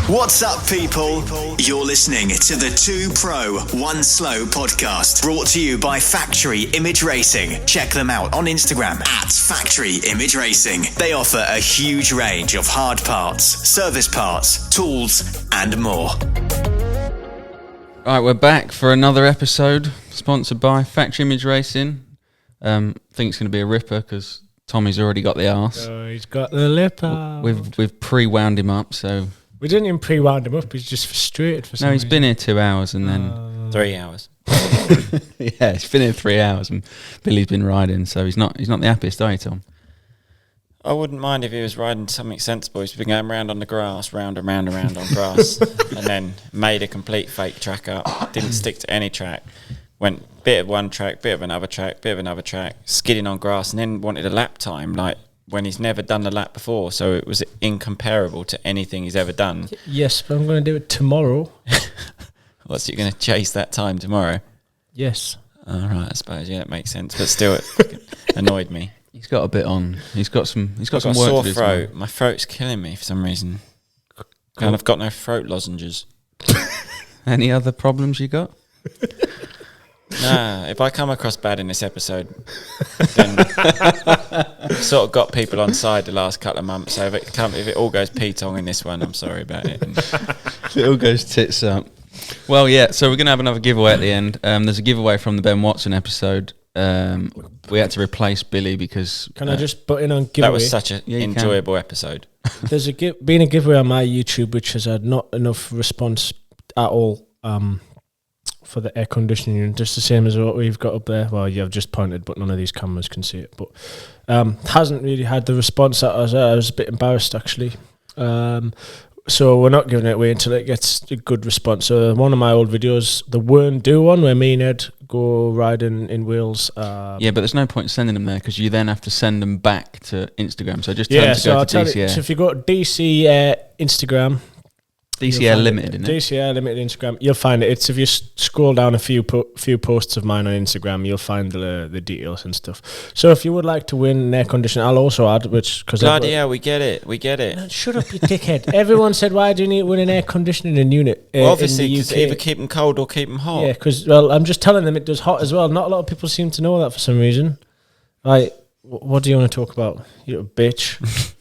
What's up, people? You're listening to the 2 Pro 1 Slow podcast, brought to you by Factory Image Racing. Check them out on Instagram at Factory Image Racing. They offer a huge range of hard parts, service parts, tools, and more. Right, we're back for another episode, sponsored by Factory Image Racing. Think it's going to be a ripper because Tommy's already got the arse. Oh, he's got the lipper. We've pre-wound him up, so... We didn't even pre-wound him up, he's just frustrated for some reason. No, he's been here 2 hours and then... 3 hours. Yeah, he's been here 3 hours and Billy's been riding, so he's not the happiest, are you, Tom? I wouldn't mind if he was riding something sensible. He's been going round on the grass, round and round and round on grass, and then made a complete fake track up. Didn't stick to any track. Went bit of one track, bit of another track, bit of another track, skidding on grass, and then wanted a lap time, like when he's never done the lap before. So it was incomparable to anything he's ever done. Yes, but I'm going to do it tomorrow. What's he going to chase that time tomorrow? Yes. All right, I suppose. Yeah, that makes sense. But still, it annoyed me. He's got a bit on. He's got some work sore to do. throat. My throat's killing me for some reason. And I've got no throat lozenges. Any other problems you got? Nah, if I come across bad in this episode, then sort of got people on side the last couple of months. So if it all goes P-tong in this one, I'm sorry about it. If it all goes tits up. Well, yeah, so we're going to have another giveaway at the end. There's a giveaway from the Ben Watson episode. We had to replace Billy because... Can I just butt in on giveaway? That was such an enjoyable episode. There's been a giveaway on my YouTube which has had not enough response at all for the air conditioning unit, just the same as what we've got up there. Well, yeah, I've just pointed, but none of these cameras can see it. But hasn't really had the response that I was a bit embarrassed, actually. So we're not giving it away until it gets a good response. So one of my old videos, the Wern Do one, where me and Ed go riding in Wales. Yeah, but there's no point sending them there because you then have to send them back to Instagram. So just tell them to go to DCR. So if you go to DC Instagram... DCR Limited, isn't it? DCR Limited Instagram. You'll find it. It's if you scroll down a few posts of mine on Instagram, you'll find the details and stuff. So if you would like to win an air conditioner, I'll also add because bloody hell, we get it. Shut up, you dickhead! Everyone said, "Why do you need to win an air conditioning unit?" Well, obviously, because either keep them cold or keep them hot. Yeah, because I'm just telling them it does hot as well. Not a lot of people seem to know that for some reason. Right? What do you want to talk about? You little bitch.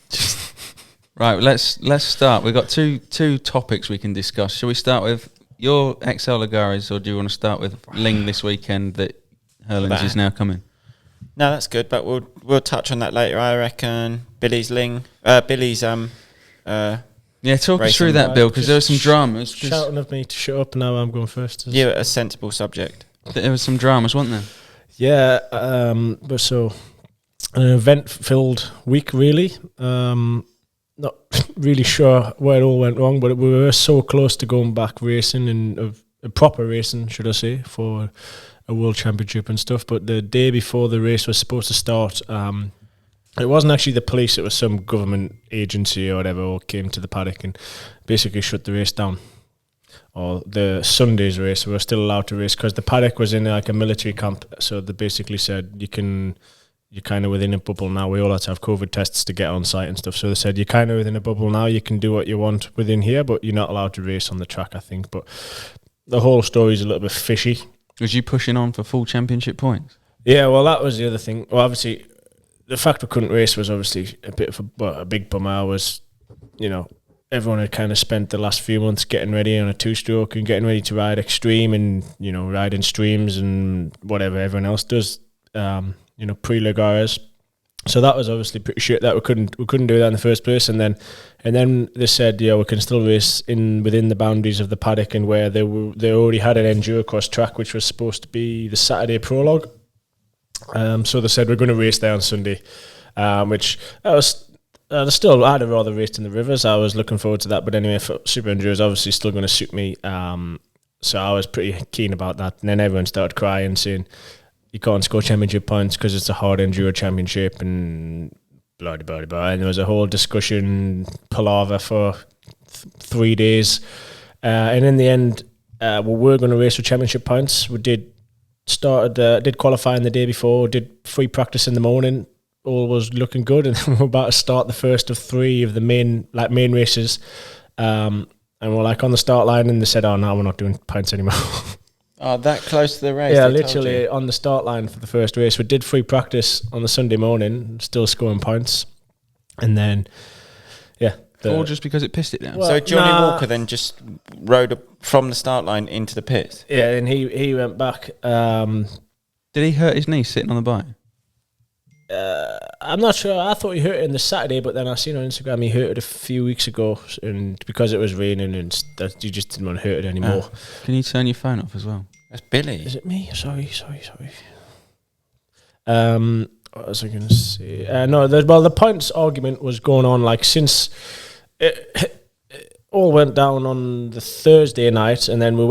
Right, let's start. We've got two topics we can discuss. Shall we start with your XL Lagares, or do you want to start with Ling this weekend that Herlings is now coming? No, that's good, but we'll touch on that later. I reckon Billy's Ling, Billy's yeah, talk us through that, Bill, because there was some dramas. Shouting at me to shut up. Now I'm going first. Yeah, a sensible subject. There was some dramas, wasn't there? Yeah, but so an event-filled week, really. Not really sure where it all went wrong, but we were so close to going back racing and proper racing, should I say, for a world championship and stuff. But the day before the race was supposed to start, it wasn't actually the police; it was some government agency or whatever who came to the paddock and basically shut the race down. Or the Sunday's race, we were still allowed to race because the paddock was in like a military camp. So they basically said you're kind of within a bubble now. We all had to have COVID tests to get on site and stuff. So they said, you're kind of within a bubble now. You can do what you want within here, but you're not allowed to race on the track, I think. But the whole story is a little bit fishy. Was you pushing on for full championship points? Yeah, well, that was the other thing. Well, obviously, the fact we couldn't race was obviously a bit of a big bummer. Was, everyone had kind of spent the last few months getting ready on a two-stroke and getting ready to ride extreme and, riding streams and whatever everyone else does. Pre-Lagares. So that was obviously pretty shit that we couldn't do that in the first place. And then they said, we can still race within the boundaries of the paddock and where they already had an Enduro cross track, which was supposed to be the Saturday prologue. So they said we're going to race there on Sunday, which I'd rather raced in the rivers. I was looking forward to that. But anyway, for Super Enduro is obviously still going to suit me. So I was pretty keen about that. And then everyone started crying, saying, you can't score championship points because it's a hard Enduro championship and blah, blah, blah. And there was a whole discussion, palaver for 3 days. And in the end, we were going to race for championship points. We did qualifying the day before, did free practice in the morning. All was looking good. And we were about to start the first of 3 of the main races. and we're like on the start line, and they said, "Oh no, we're not doing pints anymore." Oh, that close to the race? Yeah, they told literally you? on the start line for the first race. We did free practice on the Sunday morning, still scoring points, and then Or just because it pissed it down. Well, So Johnny nah. Walker then just rode up from the start line into the pits? Yeah, and he went back. Did he hurt his knee sitting on the bike? I'm not sure. I thought he hurt it on the Saturday, but then I seen on Instagram he hurt it a few weeks ago, and because it was raining and that you just didn't want to hurt it anymore. Can you turn your phone off as well? That's Billy. Is it me? Sorry. What was I going to say? No, the points argument was going on like since it all went down on the Thursday night, and then we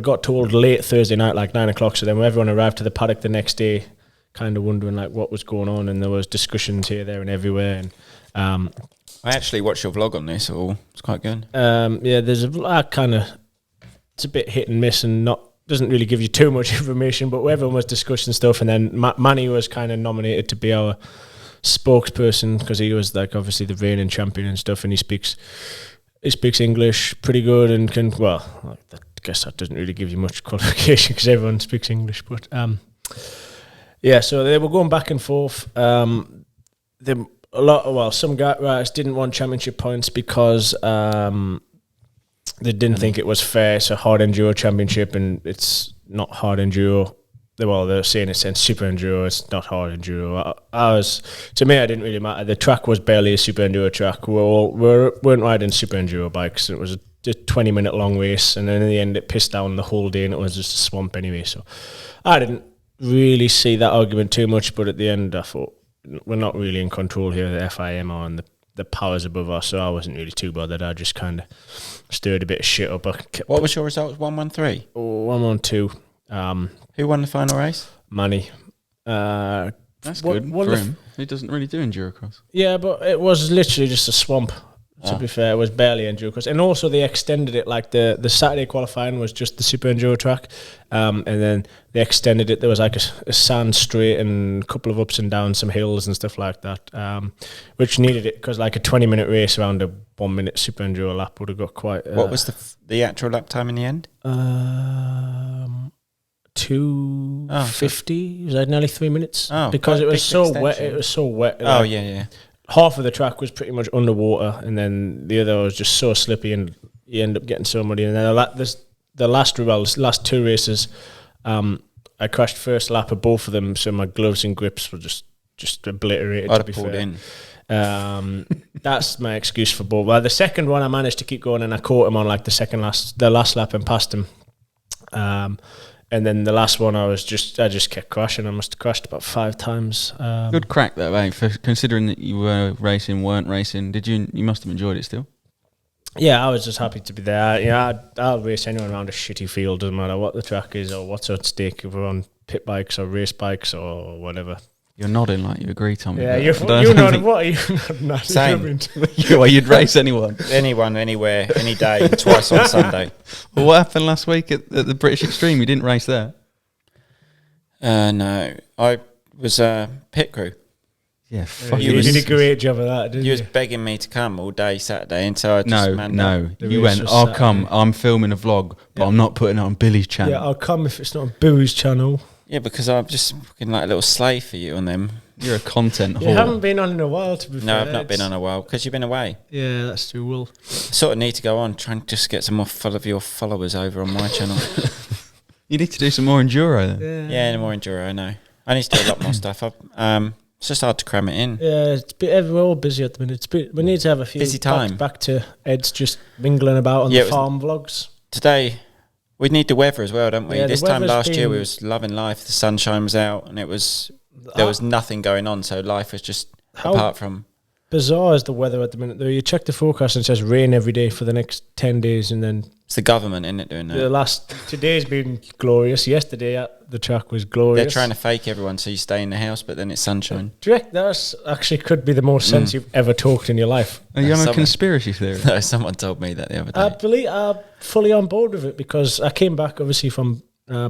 got told late Thursday night, like 9 o'clock. So then everyone arrived to the paddock the next day, kind of wondering like what was going on, and there was discussions here, there, and everywhere. And I actually watched your vlog on this. It's quite good. there's it's a bit hit and miss, and doesn't really give you too much information. But everyone was discussing stuff, and then Manny was kind of nominated to be our spokesperson because he was like obviously the reigning champion and stuff, and he speaks English pretty good and can I guess that doesn't really give you much qualification because everyone speaks English, but so they were going back and forth. Some guys didn't want championship points because they didn't think it was fair. It's a hard enduro championship, and it's not hard enduro. They're saying it's super enduro. It's not hard enduro. To me, it didn't really matter. The track was barely a super enduro track. We weren't riding super enduro bikes. It was a 20-minute long race, and then in the end, it pissed down the whole day, and it was just a swamp anyway. So I didn't really see that argument too much. But at the end, I thought we're not really in control here. The FIM are and the powers above us, so I wasn't really too bothered. I just kind of stirred a bit of shit up. What was your result? 1-1-3? 1-1-2. Who won the final race? Manny. That's good for him. He doesn't really do endurocross. Yeah, but it was literally just a swamp. To be fair, it was barely endurocross, and also they extended it. Like the Saturday qualifying was just the super enduro track, and then they extended it. There was like a sand straight and a couple of ups and downs, some hills and stuff like that, which needed it because like a 20-minute race around a 1 minute super enduro lap would have got quite. What was the actual lap time in the end? 2:50. It was like nearly 3 minutes because quite it was big so wet. extension. It was so wet. Oh, like, yeah. half of the track was pretty much underwater, and then the other was just so slippy, and you end up getting so muddy. And then the last two races, I crashed first lap of both of them, so my gloves and grips were just obliterated. I'd to be have pulled fair. in. That's my excuse for both. Well, the second one I managed to keep going, and I caught him on like the last lap and passed him. And then the last one, I just kept crashing. I must have crashed about 5 times. Good crack though, mate. For considering that you weren't racing. You must have enjoyed it still. Yeah, I was just happy to be there. I'll race anyone around a shitty field, doesn't matter what the track is or what's at stake. If we're on pit bikes or race bikes or whatever. You're nodding like you agree, Tommy. Yeah, you're nodding. What are you nodding? Same. You'd race anyone. Anyone, anywhere, any day, twice on Sunday. Well, what happened last week at the British Extreme? You didn't race there. No, I was pit crew. Yeah, You did a great job of that, didn't you? You was begging me to come all day Saturday, and so I just manned up. You went, I'll come. I'm filming a vlog, but I'm not putting it on Billy's channel. Yeah, I'll come if it's not on Boo's channel. Yeah, because I'm just fucking like a little slave for you on them. You're a content whore. You haven't been on in a while, to be fair. No, I've not been on a while because you've been away. Yeah, that's true. Will Sort of need to go on, try and just get some more of your followers over on my channel. You need to do some more enduro then. Yeah, any more enduro, I know. I need to do a lot more stuff. It's just hard to cram it in. Yeah, we're all busy at the minute. We need to have a few Busy time. back to Ed's just mingling about on the farm vlogs. Today, we need the weather as well, don't we? Yeah, this time weather's last year, we been- was loving life. The sunshine was out, and there was nothing going on, so life was just apart from. Bizarre is the weather at the minute, though. You check the forecast and it says rain every day for the next 10 days, and then It's the government, isn't it, doing that? today's been glorious. Yesterday at the track was glorious. They're trying to fake everyone so you stay in the house, but then it's sunshine. Do you reckon that's actually could be the most sense you've ever talked in your life? Are you having a Someone- conspiracy theory? No, someone told me that the other day. I believe I'm fully on board with it because I came back obviously from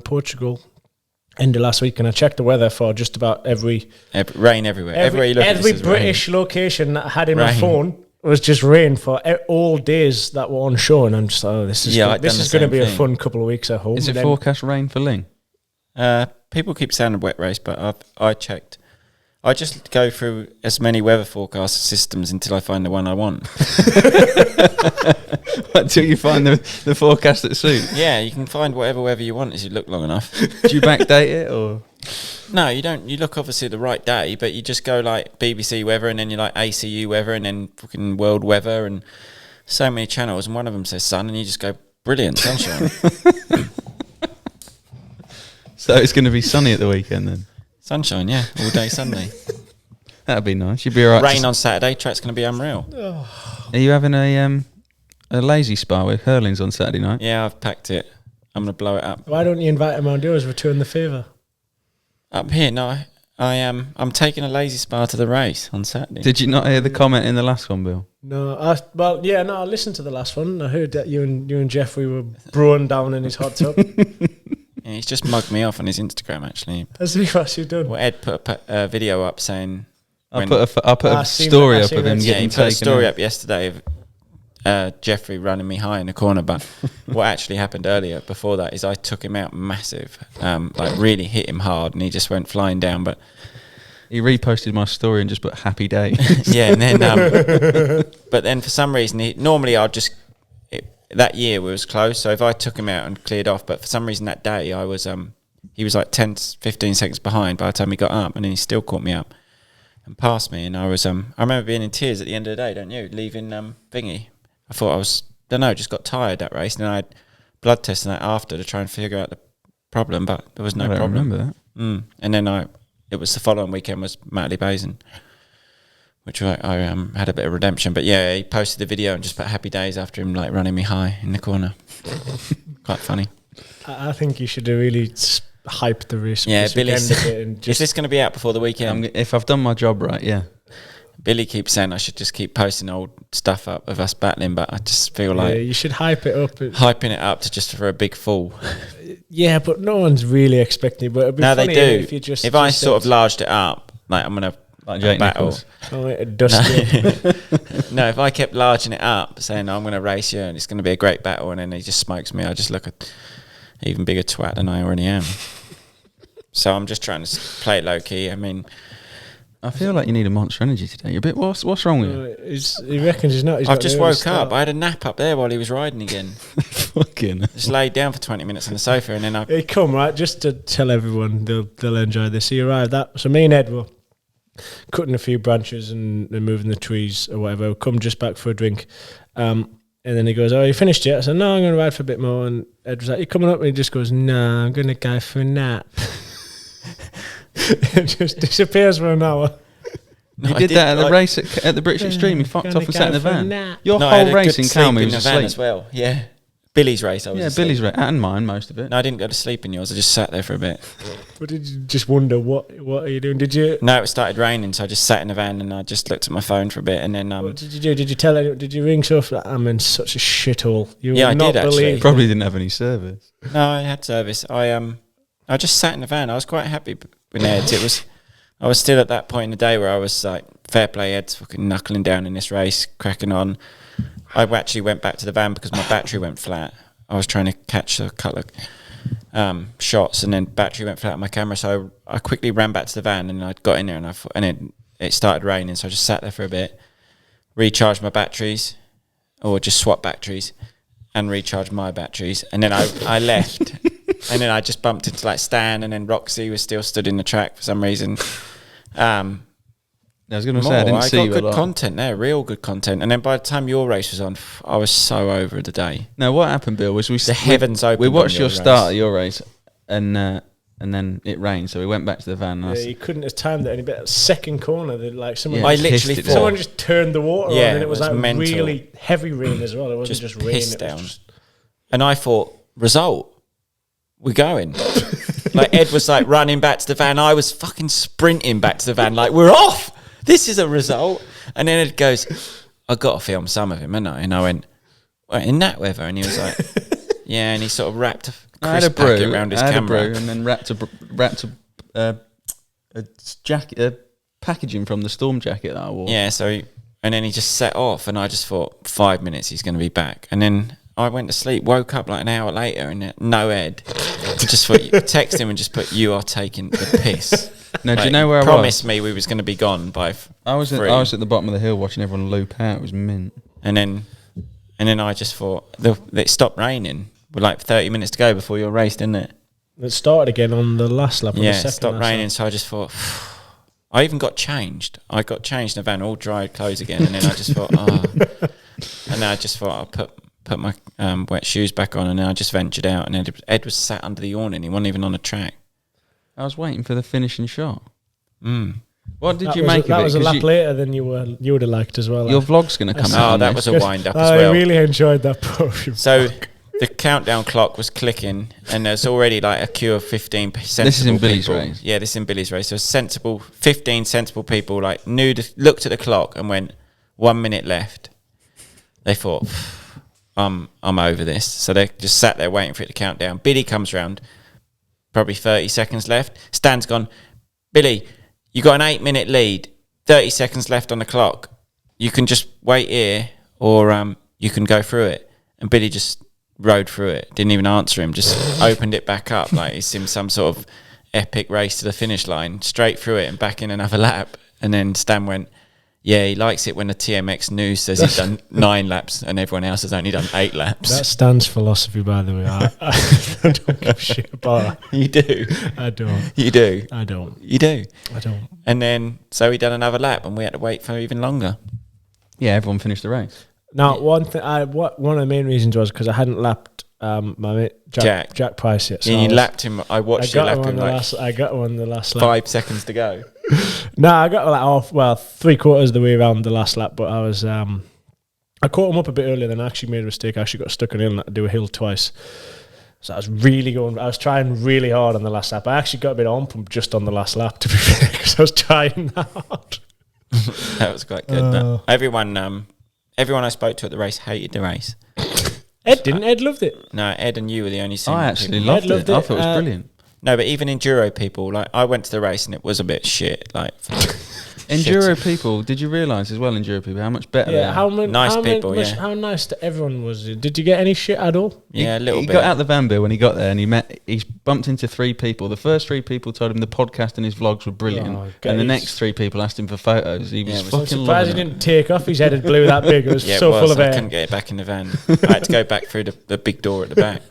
Portugal end of last week, and I checked the weather for just about every Rain everywhere. Everywhere you look at every this is British location that I had in my Rain. phone. was just rain for all days that were on show, and I'm just like, oh, this is going to be a fun couple of weeks at home. Is it forecast rain for Ling? People keep saying a wet race, but I checked. I just go through as many weather forecast systems until I find the one I want. Until you find the forecast that suits. Yeah, you can find whatever weather you want as you look long enough. Do you backdate it or? No, you don't. You look obviously the right day, but you just go like BBC weather, and then you like ACU weather, and then fucking world weather, and so many channels, and one of them says sun, and you just go, brilliant, sunshine. So it's going to be sunny at the weekend then? Sunshine, yeah, all day Sunday. That'd be nice. You'd be all right. Rain on Saturday, track's going to be unreal. Are you having a lazy spa with Herlings on Saturday night? Yeah, I've packed it. I'm going to blow it up. Why don't you invite him around yours, return the favour? Up here, no, I am. I'm taking a lazy spa to the race on Saturday. Did you not hear the comment in the last one, Bill? No, I listened to the last one. I heard that you and Jeffrey were broing down in his hot tub. Yeah, he's just mugged me off on his Instagram, actually. Has he? What's he done? Well, Ed put a video up saying... I put a story up of him getting taken. He put a story up yesterday of Jeffrey running me high in the corner, but what actually happened earlier before that is I took him out massive, like really hit him hard, and he just went flying down. But he reposted my story and just put happy day. Yeah, and then but then for some reason normally I'd just that year we was close, so if I took him out and cleared off, but for some reason that day I was he was like 10-15 seconds behind by the time he got up, and then he still caught me up and passed me, and I was I remember being in tears at the end of the day, don't you, leaving Thingy. I thought I was, just got tired that race, and then I had blood tests and that after to try and figure out the problem, but there was no problem. I remember that. And then it was the following weekend was Matterley Basin, which I had a bit of redemption. But yeah, he posted the video and just put happy days after him like running me high in the corner. Quite funny. I think you should really hype the race. Yeah, Billy's. Is this going to be out before the weekend? If I've done my job right, yeah. Billy keeps saying I should just keep posting old stuff up of us battling, but I just feel like you should hype it up. Hyping it up to just for a big fall. Yeah, but no one's really expecting it. But it'd be funny they do. If you just if I sort of larged it up, like I'm gonna battle. No, if I kept larging it up, saying I'm gonna race you and it's gonna be a great battle, and then he just smokes me, I just look at even bigger twat than I already am. So I'm just trying to play it low key. I mean, I feel like you need a Monster Energy today. You're a bit. What's wrong with you? He reckons he's not. I've just woke up. I had a nap up there while he was riding again. Fucking. Just laid down for 20 minutes on the sofa, and then Hey, come right, just to tell everyone they'll enjoy this. He arrived so me and Ed were cutting a few branches and moving the trees or whatever. We'll come just back for a drink, and then he goes, "Oh, you finished yet?" I said, "No, I'm going to ride for a bit more." And Ed was like, "You coming up?" And he just goes, "Nah, I'm going to go for a nap." It just disappears for an hour. You did that at the race at the British Extreme. You fucked off and sat in the van. Your whole race in Calmy was asleep as well. Yeah, Billy's race. I was asleep. Billy's race and mine, most of it. No, I didn't go to sleep in yours. I just sat there for a bit. But did you just wonder what are you doing? Did you? No, it started raining, so I just sat in the van and I just looked at my phone for a bit, and then what did you do? Did you tell anyone? Did you ring Sophie? I'm in such a shithole. I did actually. Probably didn't have any service. No, I had service. I just sat in the van. I was quite happy with Ed. I was still at that point in the day where I was like, fair play, Ed's fucking knuckling down in this race, cracking on. I actually went back to the van because my battery went flat. I was trying to catch a couple of shots, and then battery went flat on my camera. So I quickly ran back to the van, and I got in there, and it started raining. So I just sat there for a bit, recharged my batteries, or just swap batteries, and recharged my batteries, and then I left. And then I just bumped into like Stan, and then Roxy was still stood in the track for some reason. I was going to say I didn't see you got good content there, real good content. And then by the time your race was on, I was so over the day. Now what happened, Bill, was the heavens opened. We watched your start of your race, and then it rained, so we went back to the van. And you couldn't have timed it any better. Second corner, like someone. I literally thought someone just turned the water on, and it was like mental. really heavy rain as well. It wasn't just rain. Pissed down. And I thought, result. We're going. Like Ed was like running back to the van. I was fucking sprinting back to the van. Like, we're off. This is a result. And then Ed goes, I got to film some of him, haven't I? And I went, well, in that weather? And he was like, yeah. And he sort of wrapped a crisp packet around his camera. And then wrapped a jacket, packaging from the storm jacket that I wore. Yeah, so and then he just set off, and I just thought 5 minutes he's going to be back, and then I went to sleep, woke up like an hour later, and no Ed. Just thought, text him and just put, "You are taking the piss." No, do you know where I was? Promised me we was going to be gone by. I was at the bottom of the hill watching everyone loop out. It was mint. And then I just thought it stopped raining with like 30 minutes to go before your race, didn't it? It started again on the last lap. Yeah, it stopped raining, so I just thought. I even got changed. I got changed in the van, all dried clothes again, and then I just thought, and then I just thought I'll put my wet shoes back on, and then I just ventured out, and Ed was sat under the awning. He wasn't even on the track. I was waiting for the finishing shot. Mm. What did you make of it? That was a lap later than you would have liked as well. Your vlog's going to come out. Oh, that was a wind up as well. I really enjoyed that portion. So the countdown clock was clicking, and there's already like a queue of 15 sensible This is in people. Billy's race. Yeah, this is in Billy's race. So 15 sensible people like looked at the clock and went, 1 minute left. They thought, I'm over this. So they just sat there waiting for it to count down. Billy comes round, probably 30 seconds left. Stan's gone, "Billy, you got an 8-minute lead, 30 seconds left on the clock. You can just wait here, or you can go through it." And Billy just rode through it, didn't even answer him, just opened it back up like it's in some sort of epic race to the finish line, straight through it and back in another lap. And then Stan went, "Yeah, he likes it when the TMX news says he's done 9 laps and everyone else has only done 8 laps." That Stan's philosophy, by the way. I don't give a shit about that. You do. I don't. You do. I don't. You do. I don't. And then, so he done another lap and we had to wait for even longer. Yeah, everyone finished the race. Now, one of the main reasons was because I hadn't lapped my mate Jack Price yet. So you lapped him. I watched you lap him like I got him on the last lap. 5 seconds to go. No, I got like 3/4 of the way around the last lap, but I was I caught him up a bit earlier. Then I actually made a mistake. I actually got stuck on hill and had to do a hill twice. So I was trying really hard on the last lap. I actually got a bit on pump just on the last lap, to be fair, because I was trying that hard. That was quite good. But everyone I spoke to at the race hated the race. Ed didn't. Ed loved it. No, Ed and you were the only two. I actually loved it. I thought it was brilliant. No, but even Enduro people, like I went to the race and it was a bit shit. Like Enduro people, did you realise as well, Enduro people, how much better they are? How nice people. How nice to everyone was it? Did you get any shit at all? Yeah, a little he bit. He got out the van bill when he got there, and he bumped into 3 people. The first 3 people told him the podcast and his vlogs were brilliant, and the next 3 people asked him for photos. He was fucking I'm surprised he didn't take off his head and blew that big. It was yeah, so full of air. I couldn't get it back in the van. I had to go back through the big door at the back,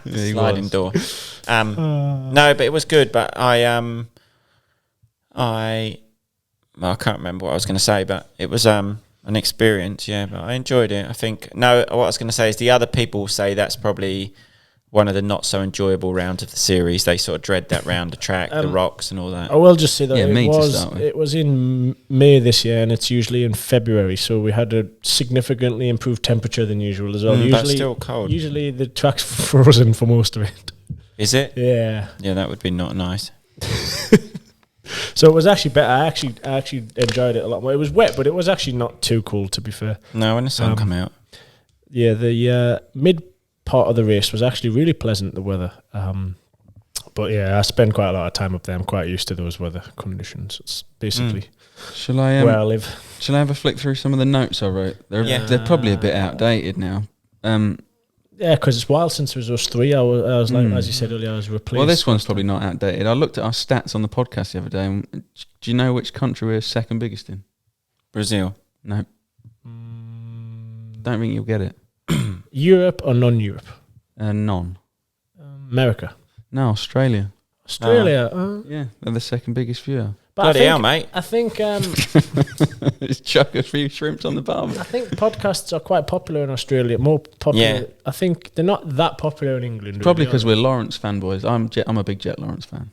sliding door. No, but it was good. But I can't remember what I was going to say, but it was an experience, yeah, but I enjoyed it. I think, what I was going to say is the other people say that's probably one of the not so enjoyable rounds of the series. They sort of dread that round, the track, the rocks and all that. I will just say that it it was in May this year and it's usually in February, so we had a significantly improved temperature than usual as well. Usually, that's still cold. Usually the track's frozen for most of it. Is it? Yeah. Yeah, that would be not nice. So it was actually better. I actually enjoyed it a lot more. It was wet, but it was actually not too cold, to be fair. No, when the sun came out. Yeah, the mid part of the race was actually really pleasant, the weather. But yeah, I spend quite a lot of time up there. I'm quite used to those weather conditions. It's basically Shall I where I live. Shall I have a flick through some of the notes I wrote? They're probably a bit outdated now. Yeah, because it's a while since it was us 3. I was like, as you said earlier, I was replaced. Well, this one's probably not outdated. I looked at our stats on the podcast the other day. And do you know which country we're second biggest in? Brazil. No. Don't think you'll get it. Europe or non-Europe? None. America. No, Australia. Australia. Yeah, they're the second biggest viewer. Bloody hell, mate. I think Just chuck a few shrimps on the barbie. I think podcasts are quite popular in Australia. More popular. Yeah. I think they're not that popular in England. Probably because we're Lawrence fanboys. I'm a big Jet Lawrence fan.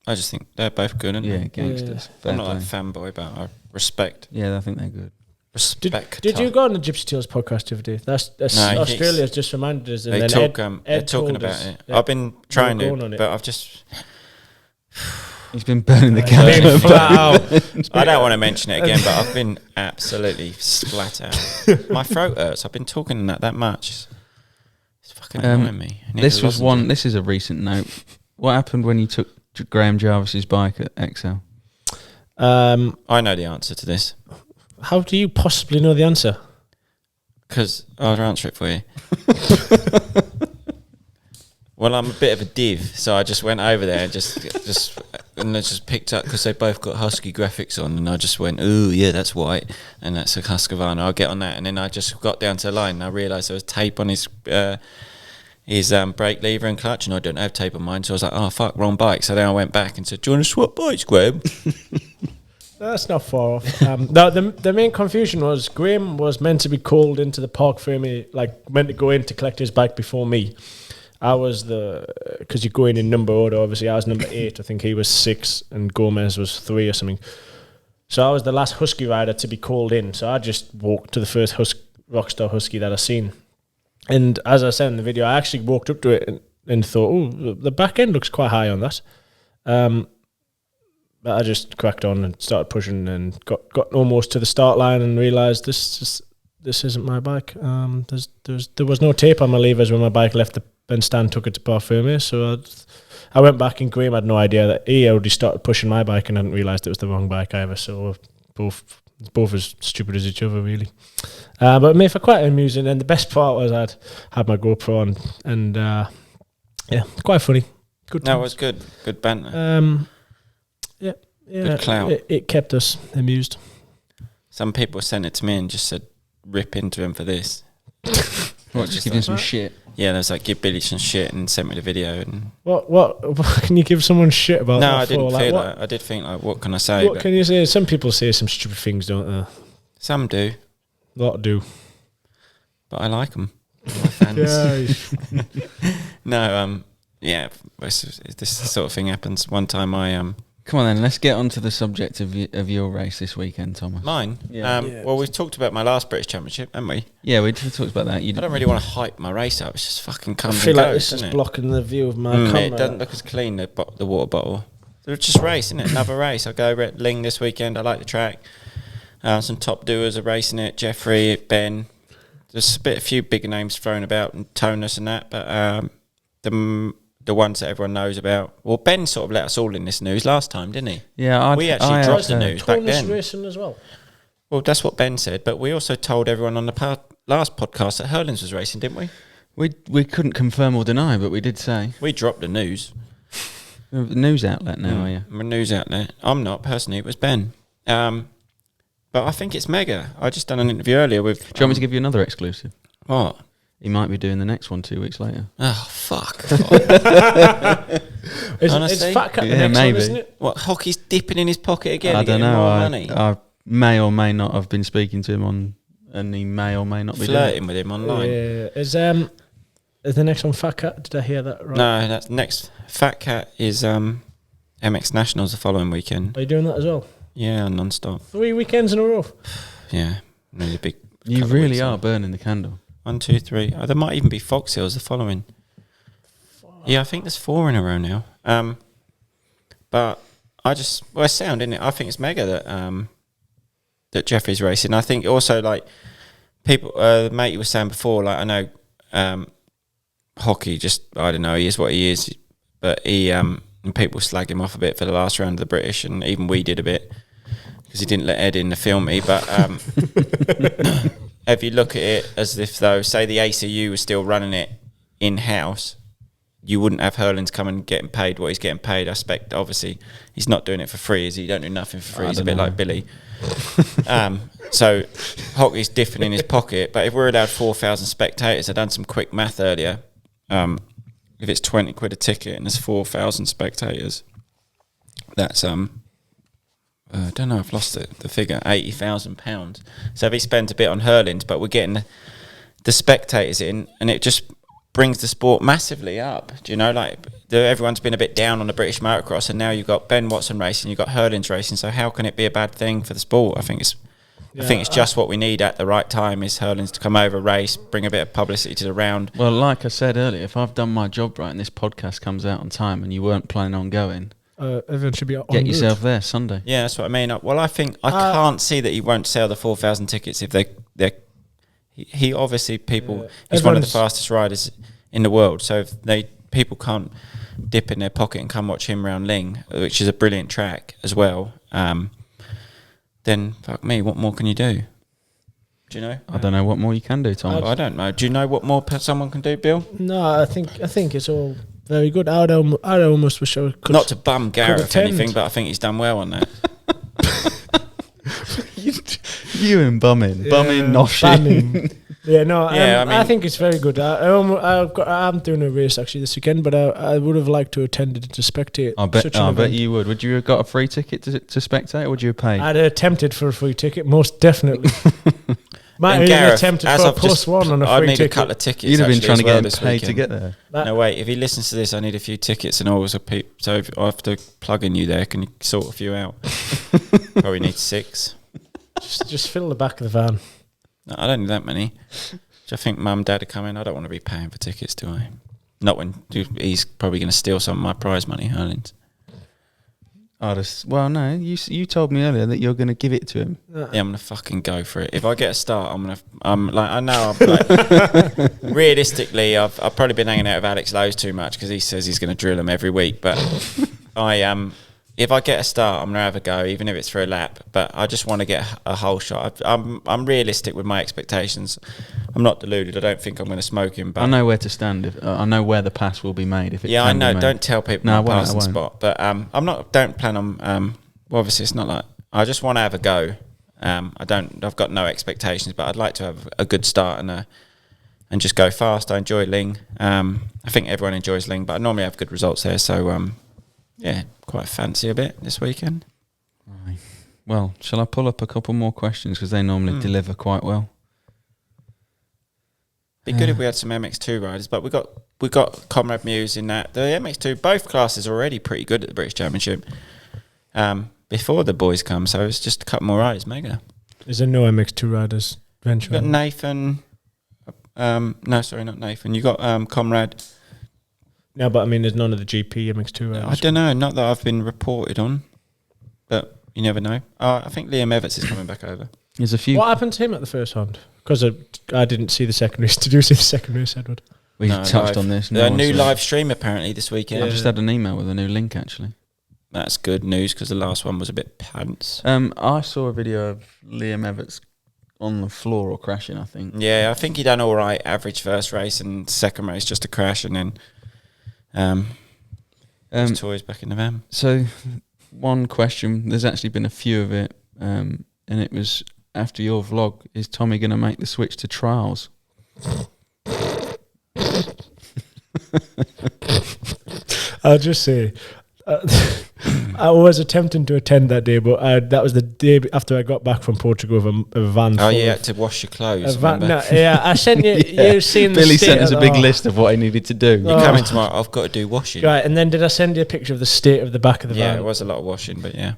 I just think they're both good, aren't they? Gangsters. I'm not a fanboy, but I respect. Yeah, I think they're good. Respect. Did you go on the Gypsy Tales podcast the other day? That's No, Australia's just reminded us. And They then talk. Ed They're talking told about us, it. I've been trying going to, on it. but I've just. He's been burning the Been camera. flat out. I don't want to mention it again, but I've been absolutely splat out. My throat hurts. I've been talking that much. It's fucking annoying me. This was one. This is a recent note. What happened when you took Graham Jarvis's bike at XL? I know the answer to this. How do you possibly know the answer? Because I'll answer it for you. Well, I'm a bit of a div, so I just went over there and just picked up, because they both got Husky graphics on, and I just went, ooh, yeah, that's white, and that's a Husqvarna. I'll get on that, and then I just got down to the line, and I realised there was tape on his brake lever and clutch, and I don't have tape on mine, so I was like, oh fuck, wrong bike. So then I went back and said, do you want to swap bikes, Graham? That's not far off. No, the main confusion was Graham was meant to be called into the park for me, like meant to go in to collect his bike before me. I was because you go in number order, obviously. I was number 8, I think he was 6, and Gomez was 3 or something. So I was the last Husky rider to be called in. So I just walked to the first Rockstar Husky that I seen. And as I said in the video, I actually walked up to it and thought, oh, the back end looks quite high on that. But I just cracked on and started pushing and got almost to the start line and realised this isn't my bike. There was no tape on my levers when my bike left the Ben Stan took it to Parfumier, so I went back, and Graham had no idea that he already started pushing my bike and hadn't realised it was the wrong bike either. So both as stupid as each other, really. But it made for quite amusing, and the best part was I'd had my GoPro on, and yeah, quite funny. Good. No, it was good. Good banter. Yeah. Good clout. It kept us amused. Some people sent it to me and just said, rip into him for this. What, just give him some shit? Yeah, there was like, give Billy some shit, and sent me the video. And What can you give someone shit about? no, that I didn't for? feel Like, like, I did think, like, what can I say? What But can you say? Some people say some stupid things, don't they? some do, A lot do. but I like them. My fans. No, yeah, this sort of thing happens. One time Come on then, let's get on to the subject of your race this weekend, Thomas. mine. Yeah. Well, we've talked about my last British Championship, haven't we? Yeah, we talked about that. I don't really want to hype my race up. It's just fucking I comes feel and like goes, this is doesn't it? blocking the view of my camera. It doesn't look as clean, the water bottle. It's just race, isn't it? Another race. I go over at Ling this weekend. I like the track. Some top doers are racing it. Jeffrey, Ben. There's a few bigger names thrown about, and Tonus and that, but the ones that everyone knows about. Well, Ben sort of let us all in this news last time, didn't he? Yeah, we actually dropped the news back then. Racing as well. Well, that's what Ben said, but we also told everyone on the last podcast that Herlings was racing, didn't we? We couldn't confirm or deny, but we did say. We dropped the news. You're a news outlet now, are you? I'm a news outlet. I'm not, personally, it was Ben. But I think it's mega. I just done an interview earlier with... Do you want me to give you another exclusive? What? He might be doing the next one 2 weeks later. Oh, fuck. It's Fat Cat the Yeah, next maybe. one, isn't it? What, Hockey's dipping in his pocket again? I to get don't him know. more money? I may or may not have been speaking to him and he may or may not be doing Flirting with him online. Yeah. Is the next one Fat Cat? Did I hear that right? No, that's next. Fat Cat is MX Nationals the following weekend. Are you doing that as well? Yeah, non-stop. 3 weekends in a row. Yeah, really big. You couple of really weeks are on. burning the candle. 1, 2, 3. There might even be Fox Hills the following. Yeah, I think there's 4 in a row now. But it's sound, isn't it? I think it's mega that Jeffrey's racing. I think also, like, people, the mate you were saying before, like, I know hockey, just, I don't know, he is what he is, but he, and people slag him off a bit for the last round of the British, and even we did a bit, because he didn't let Ed in to film me, but if you look at it as if, though, say the ACU was still running it in-house, you wouldn't have Herlings coming and getting paid what he's getting paid. I expect, obviously, he's not doing it for free, is he? He don't do nothing for free. He's a bit like Billy. So hockey's different in his pocket, but if we're allowed 4,000 spectators, I done some quick math earlier. If it's 20 quid a ticket and there's 4,000 spectators, that's I don't know, I've lost it, the figure, £80,000. So if he spends a bit on Herlings, but we're getting the spectators in, and it just brings the sport massively up. Do you know, like, everyone's been a bit down on the British motocross, and now you've got Ben Watson racing, you've got Herlings racing, so how can it be a bad thing for the sport? I think it's just what we need at the right time, is Herlings to come over, race, bring a bit of publicity to the round. Well, like I said earlier, if I've done my job right and this podcast comes out on time and you weren't planning on going, Everyone should be on get route. yourself there Sunday. Yeah, that's what I mean. Well, I think I can't see that he won't sell the 4,000 tickets if they're. He obviously he's one of the Everyone's- fastest riders in the world. So if people can't dip in their pocket and come watch him round Ling, which is a brilliant track as well. then fuck me, what more can you do? Do you know? I don't know what more you can do, Tom. I don't know. Do you know what more someone can do, Bill? No, I think it's all very good. I'd almost wish I could. Not to bum Gareth attend. anything, but I think he's done well on that. You and bumming, noshing. Yeah, no, Yeah, I think it's very good. I'm doing a race actually this weekend, but I would have liked to attend it to spectate. I bet you would. Would you have got a free ticket to spectate, or would you have paid? I'd have attempted for a free ticket, most definitely. Might have even Gareth, attempted as for a I've just- plus one on a I'd free need ticket. a couple of tickets. You'd have been actually trying to as well get him this paid to weekend. get there. No, wait. If he listens to this, I need a few tickets and always a peep. So if I have to plug in you there. Can you sort a few out? Probably need 6. Just fill the back of the van. No, I don't need that many. Do I think Mum and Dad are coming? I don't want to be paying for tickets, do I? Not when he's probably going to steal some of my prize money, Herlings. Well, no, you told me earlier that you're going to give it to him. Yeah, I'm gonna fucking go for it. If I get a start, realistically, I've probably been hanging out with Alex Lowe's too much because he says he's going to drill them every week. But if I get a start, I'm gonna have a go, even if it's for a lap. But I just want to get a whole shot. I'm realistic with my expectations. I'm not deluded. I don't think I'm going to smoke him. But I know where to stand. I know where the pass will be made. If it yeah, I can be know. made. Don't tell people No, my I passing won't. spot. But I'm not. Don't plan on. Well, obviously, it's not like I just want to have a go. I've got no expectations, but I'd like to have a good start and just go fast. I enjoy Ling. I think everyone enjoys Ling, but I normally have good results there. So yeah, quite fancy a bit this weekend. Right. Well, shall I pull up a couple more questions because they normally deliver quite well? Be good if we had some MX2 riders, but we got Comrade Muse in that. The MX2, both classes are already pretty good at the British Championship. Before the boys come, so it's just a couple more riders. Mega. Is there no MX2 riders You venturing? got Nathan. No, sorry, not Nathan. You got Comrade. No, but I mean, there's none of the GP MX2 riders. I don't know. Not that I've been reported on, but you never know. I think Liam Everts is coming back over. There's a few. What happened to him at the first round? Because I didn't see the second race. Did you see the second race, Edward? We No, touched live. on this. A one new saw it. live stream apparently this weekend. I just had an email with a new link actually. That's good news because the last one was a bit pants. I saw a video of Liam Everts on the floor or crashing, I think. Yeah, I think he done all right. Average first race and second race just a crash, and then his toys back in the van. So, one question, there's actually been a few of it, and it was after your vlog, is Tommy going to make the switch to trials? I'll just say, I was attempting to attend that day, but that was the day after I got back from Portugal with a van. Oh, full you of- had to wash your clothes. a van, remember? no, yeah, I sent you. Yeah. You've seen Billy the state sent us of a big the- list of what he needed to do. You're coming tomorrow. I've got to do washing. Right, and then did I send you a picture of the state of the back of the Yeah, van? it was a lot of washing, but yeah.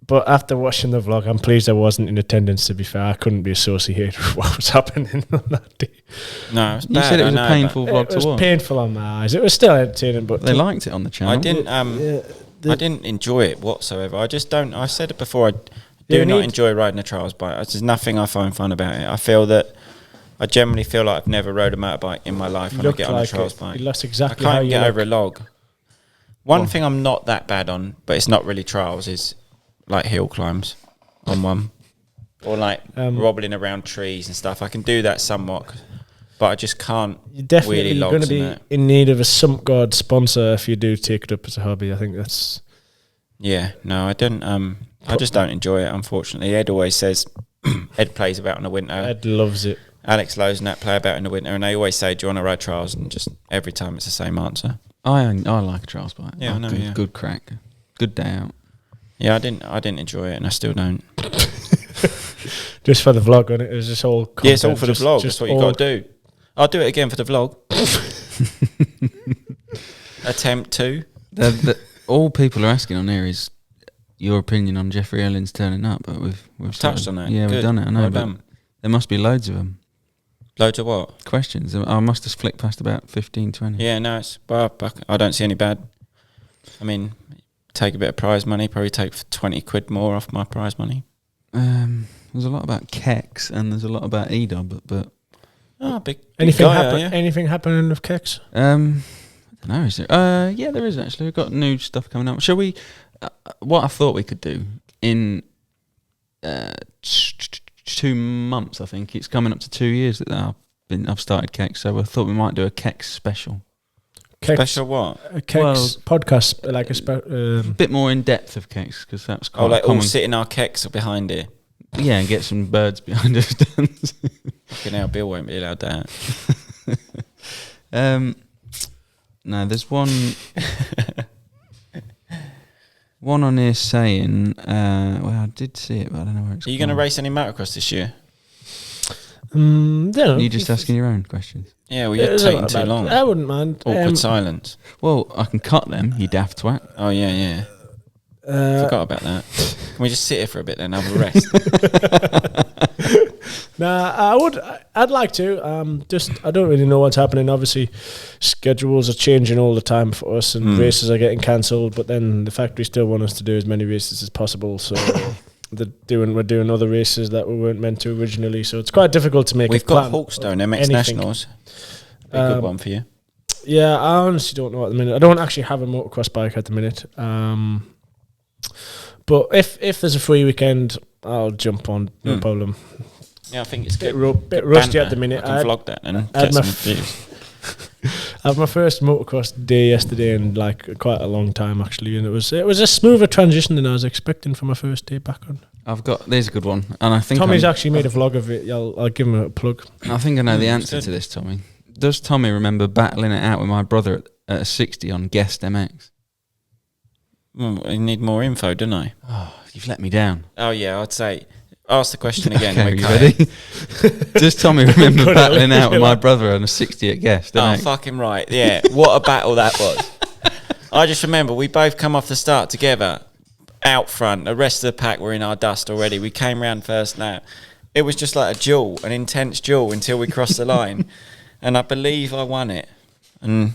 But after watching the vlog, I'm pleased I wasn't in attendance. To be fair, I couldn't be associated with what was happening on that day. No, it was You bad, said it was I a know, painful It vlog to was watch. painful on my eyes. It was still entertaining, but They liked it on the but channel. I didn't. I didn't enjoy it whatsoever. I just don't. I said it before. I do not enjoy riding a trials bike. There's nothing I find fun about it. I feel that. I generally feel like I've never rode a motorbike in my life when I get on a trials bike. That's I exactly how can't you get look. over a log. One thing I'm not that bad on, but it's not really trials, is like hill climbs on one. Or like wobbling around trees and stuff. I can do that somewhat, but I just can't You're definitely wheelie going to logs be and that. in need of a Sump God sponsor if you do take it up as a hobby. I think that's... Yeah, no, I don't. I just don't enjoy it, unfortunately. Ed always says, Ed plays about in the winter. Ed loves it. Alex Lowe's and that play about in the winter, and they always say, do you want to ride trials? And just every time it's the same answer. I like a trials bike. Yeah, I know, Good, yeah. good crack. Good day out. Yeah, I didn't enjoy it, and I still don't. Just for the vlog on it. It was just all content. Yeah, it's all for the just- vlog. just That's what you all- got to do. I'll do it again for the vlog. Attempt to. All people are asking on here is your opinion on Jeffrey Herlings turning up, but we've Touched sort of- on that. Yeah, we've Good. done it. I know, Well but done. there must be loads of them. Loads of what? Questions. I must have flicked past about 15, 20. Yeah, no, it's. Well, I don't see any bad. I mean, take a bit of prize money. Probably take 20 quid more off my prize money. There's a lot about Kex and there's a lot about EDOB, but Oh, big. Anything guy, happen? are you? Anything happening with Kex? I don't know. Is there? Yeah, there is actually. We've got new stuff coming up. Shall we? What I thought we could do in 2 months, I think. It's coming up to 2 years that I've started Kex, so I thought we might do a Kex special. Special what? A Kex podcast, like a bit more in depth of Kex, because that's quite like common. all sitting our Kex behind here. Yeah, and get some birds behind us. Fucking hell, Bill won't be allowed that. No, there's one on here saying, well, I did see it, but I don't know where it's Are you going to race any motocross this year? Yeah. Are you just asking your own questions? Yeah, well, you're taking too long. I wouldn't mind. Awkward silence. Well, I can cut them, you daft twat. Oh, yeah. Forgot about that. Can we just sit here for a bit then, have a rest? I'd like to. I don't really know what's happening. Obviously, schedules are changing all the time for us, and races are getting cancelled. But then the factory still want us to do as many races as possible. So we're doing other races that we weren't meant to originally. So it's quite difficult to make. We've got Hawkstone MX Nationals. Be a good one for you. Yeah, I honestly don't know at the minute. I don't actually have a motocross bike at the minute. But if there's a free weekend, I'll jump on. No problem. Yeah, I think it's good. Bit rusty at the minute. I can vlog that and I had get some views. I had my first motocross day yesterday in like quite a long time actually, and it was a smoother transition than I was expecting for my first day back on. There's a good one, and I think Tommy's actually made a vlog of it. I'll give him a plug. I think I know the answer to this, Tommy. Does Tommy remember battling it out with my brother at a 60 on Guest MX? Well, I need more info, don't I? Oh, you've let me down. Oh yeah, I'd say ask the question again. Okay, you ready? Does Tommy remember battling out with my brother on a 60 at Guest? Oh, fucking right. Yeah, what a battle that was. I just remember we both come off the start together, out front. The rest of the pack were in our dust already. We came round first now. It was just like a duel, an intense duel until we crossed the line. And I believe I won it. And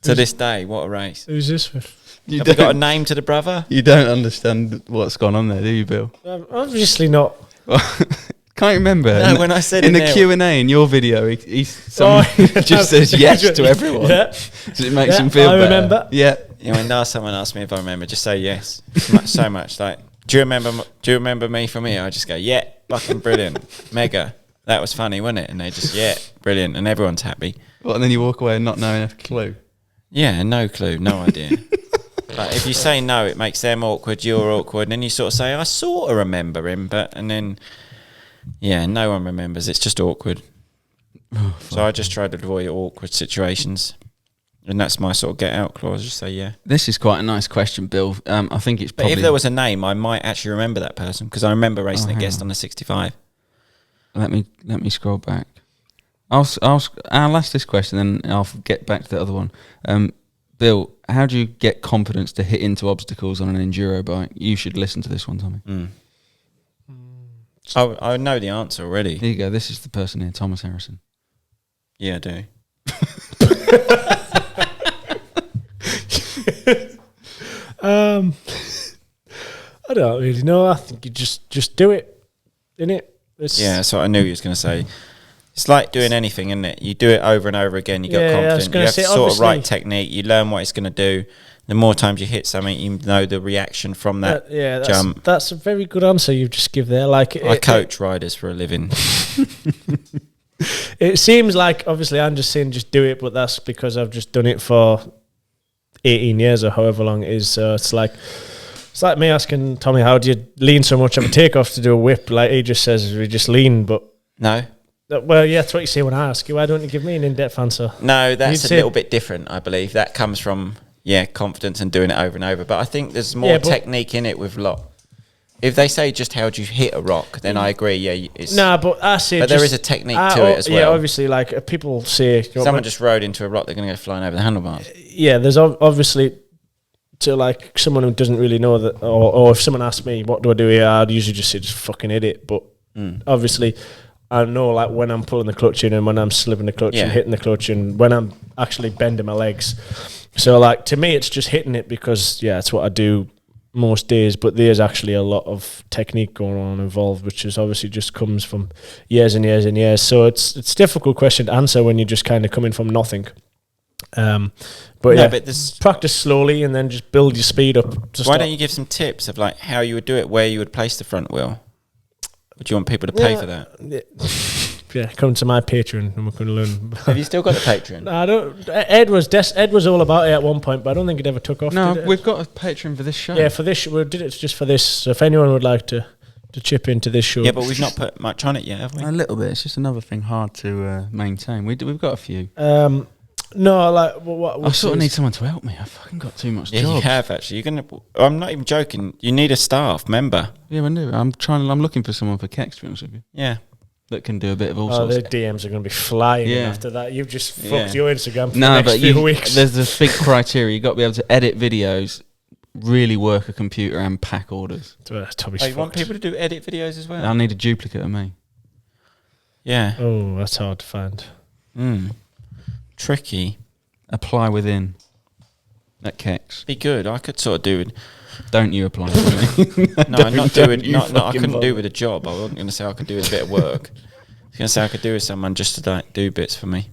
to this day, what a race. Who's this with? Have we got a name to the brother? You don't understand what's gone on there, do you, Bill? Obviously not. Can't remember. No, when I said in the Q&A in your video, he just says yes to everyone. Yeah. So it makes him feel better. I remember. Yeah. When someone asks me if I remember, just say yes. So much. Like, do you remember me from here? I just go, yeah, fucking brilliant, mega. That was funny, wasn't it? And they just, yeah, brilliant, and everyone's happy. Well, and then you walk away not knowing a clue. Yeah, no clue, no idea. Like, if you say no, it makes them awkward, you're awkward, and then you sort of say, I sort of remember him, and then, yeah, no one remembers. It's just awkward. So I just try to avoid awkward situations. And that's my sort of get out clause. Just say yeah. This is quite a nice question, Bill. I think it's probably... But if there was a name, I might actually remember that person, because I remember racing a Guest on the 65. Let me scroll back. I'll ask this question, then I'll get back to the other one. Bill, how do you get confidence to hit into obstacles on an enduro bike? You should listen to this one, Tommy. I know the answer already. Here you go. This is the person here, Thomas Harrison. Yeah, I do. I don't really know. I think you just do it, innit? Yeah, that's what I knew you was going to say. It's like doing anything, isn't it? You do it over and over again, you get confident. You have the sort of right technique, you learn what it's going to do. The more times you hit something, you know the reaction from that jump. That's a very good answer you've just give there. Like I coach riders for a living. It seems like, obviously, I'm just saying just do it, but that's because I've just done it for 18 years or however long it is. So it's like me asking Tommy, how do you lean so much of a takeoff to do a whip? Like he just says, we just lean, but... No. Well, yeah, that's what you say when I ask you. Why don't you give me an in-depth answer? No, that's a little bit different, I believe. That comes from, confidence and doing it over and over. But I think there's more technique in it with lot. If they say just how do you hit a rock, then I agree. Yeah, it's but I say, but there is a technique to it as well. Yeah, obviously, like people say, someone just rode into a rock, they're going to go flying over the handlebars. Yeah, there's obviously to like someone who doesn't really know that, or if someone asks me what do I do here, I'd usually just say just fucking hit it. But obviously, I know like when I'm pulling the clutch in and when I'm slipping the clutch and hitting the clutch and when I'm actually bending my legs. So like to me, it's just hitting it because it's what I do most days, but there's actually a lot of technique going on involved, which is obviously just comes from years and years and years. So it's a difficult question to answer when you're just kind of coming from nothing. But practice slowly and then just build your speed up. Why don't you give some tips of like how you would do it, where you would place the front wheel? Or do you want people to pay for that? Yeah, come to my Patreon and we're going to learn. Have you still got the Patreon? No, I don't. Ed was all about it at one point, but I don't think it ever took off. No, did it? we've got a Patreon for this show. Yeah, for this, we did it just for this. So if anyone would like to chip into this show, Yeah, but we've not put much on it yet, have we? A little bit. It's just another thing hard to maintain. We've got a few. no, like what I sort of need someone to help me. I've fucking got too much Yeah, jobs. you have actually. I'm not even joking. You need a staff member. Yeah, I know. I'm looking for someone for Kex, to be honest with you, Yeah. that can do a bit of all Oh, sorts. the DMs are going to be flying in Yeah. after that. You've just Yeah. fucked your Instagram for No, the next but few weeks. there's this big criteria. You've got to be able to edit videos, really work a computer, and pack orders. Tommy's Oh, you want fucked. people to do edit videos as well? I need a duplicate of me. Yeah. Oh, that's hard to find. Tricky. Apply within at Kex. Be good. I could sort of do it. Don't you apply for me? No, I'm not doing. you Not, I fucking couldn't do bother. with a job. I wasn't going to say I could do with a bit of work. I was going to say I could do with someone just to like do bits for me,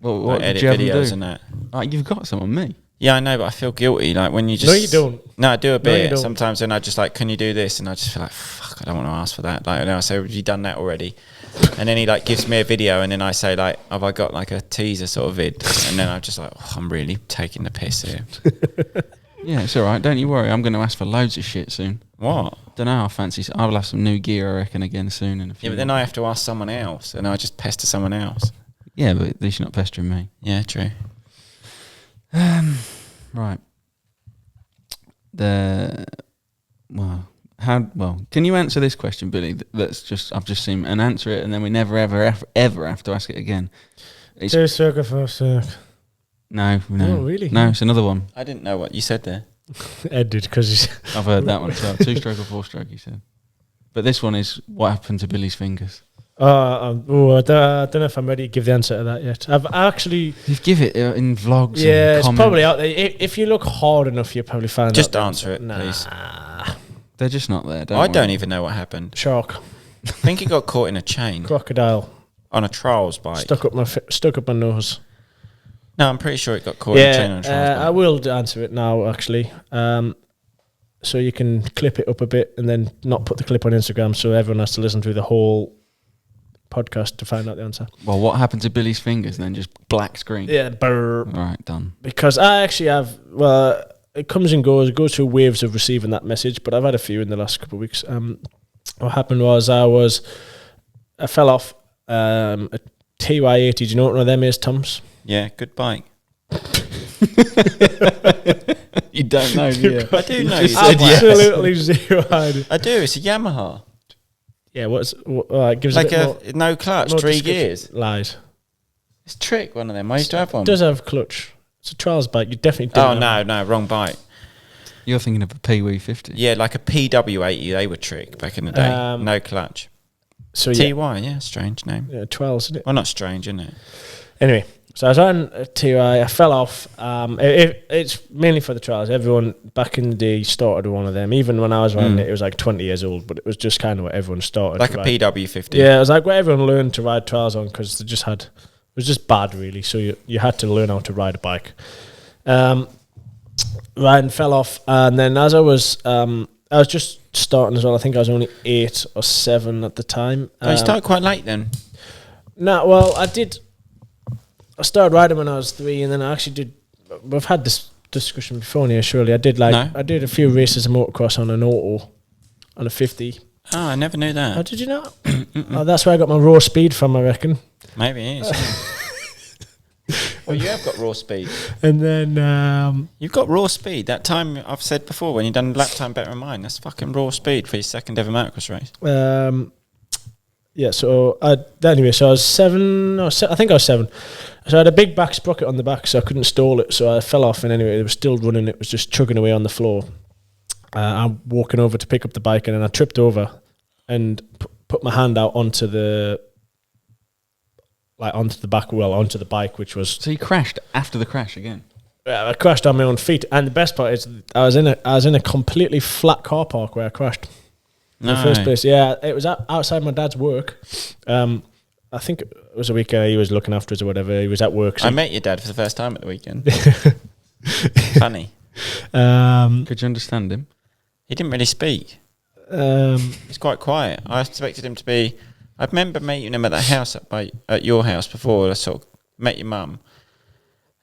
What like did edit you have them videos do? and that. You've got someone, me. Yeah, I know, but I feel guilty. Like when you just No, you don't. No, I do a No, you bit don't. sometimes, and I just like, can you do this? And I just feel like, fuck, I don't want to ask for that. Like, and I say, have you done that already? And then he like gives me a video, and then I say like, have I got like a teaser sort of vid? And then I'm just like, oh, I'm really taking the piss here. Yeah, it's all right. Don't you worry. I'm going to ask for loads of shit soon. What? Don't know. I'll have some new gear, I reckon, again soon. In a few Yeah, but then I have to ask someone else, and I just pester someone else. Yeah, but at least you're not pestering me. Yeah, true. Right. Can you answer this question, Billy? I've just seen and answer it, and then we never ever have to ask it again. It's, Two circle for circle. no. Oh, really? No, it's another one. I didn't know what you said there. Ed did because he's. I've heard that one as well. 2-stroke or 4-stroke, he said. But this one is what happened to Billy's fingers. I don't know if I'm ready to give the answer to that yet. I've actually. You give it in vlogs. Yeah, and it's comments. probably out there. If you look hard enough, you'll probably find Just out. answer it, please. They're just not there. I don't even know what happened. Shark, I think he got caught in a chain crocodile, on a trials bike. stuck up my nose. No, I'm pretty sure it got caught in a chain on a trials I bike. will answer it now, actually. So you can clip it up a bit and then not put the clip on Instagram, so everyone has to listen through the whole podcast to find out the answer. Well, what happened to Billy's fingers? And then just black screen. Yeah, All right, done. because I actually have. Well, it comes and goes. It goes through waves of receiving that message, but I've had a few in the last couple of weeks. What happened was I fell off a TY80. Do you know what one of them is, Tom's? Yeah, good bike. You don't know, do you? I do know. You just said yes. Absolutely zero idea. I do. It's a Yamaha. Yeah, it gives Like a bit a no clutch, more 3 description. gears. Lies. It's trick, one of them. I used to have one. It does have clutch. It's a trials bike. You definitely don't. Oh, no, wrong bike. You're thinking of a Pee-wee 50. Yeah, like a PW80, they were trick back in the day. No clutch. So TY, yeah, strange name. yeah, 12s, isn't it? Well, not strange, isn't it? Anyway, so I was on a TI. I fell off. It's mainly for the trials. Everyone back in the day started with one of them. Even when I was riding it, it was like 20 years old, but it was just kind of what everyone started. Like to a ride. PW50. Yeah, it was like what everyone learned to ride trials on because they just had. It was just bad, really. So you had to learn how to ride a bike. Riding fell off, and then as I was just starting as well. I think I was only 8 or 7 at the time. Oh, you started quite late then. No, well, I did. I started riding when I was 3, and then I actually did. We've had this discussion before here, surely. I did I did a few races of motocross on an auto, on a 50. Oh, I never knew that. Oh, did you not? Oh, that's where I got my raw speed from, I reckon. Maybe it is. Yeah. Well, you have got raw speed. And then You've got raw speed. That time I've said before, when you done lap time better than mine, that's fucking raw speed for your second ever motocross race. yeah. So anyway, so I was 7. I think I was 7. So I had a big back sprocket on the back, so I couldn't stall it. So I fell off, and anyway, it was still running. It was just chugging away on the floor. I'm walking over to pick up the bike, and then I tripped over and put my hand out onto the back wheel, onto the bike, which was. So you crashed after the crash again? I crashed on my own feet, and the best part is I was in a completely flat car park where I crashed. In the first place, yeah, it was outside my dad's work. I think it was a weekend he was looking after us or whatever. He was at work. So I met your dad for the first time at the weekend. Funny. Could you understand him? He didn't really speak. He's quite quiet. I expected him to be. I remember meeting him at that house at your house before. I sort of met your mum,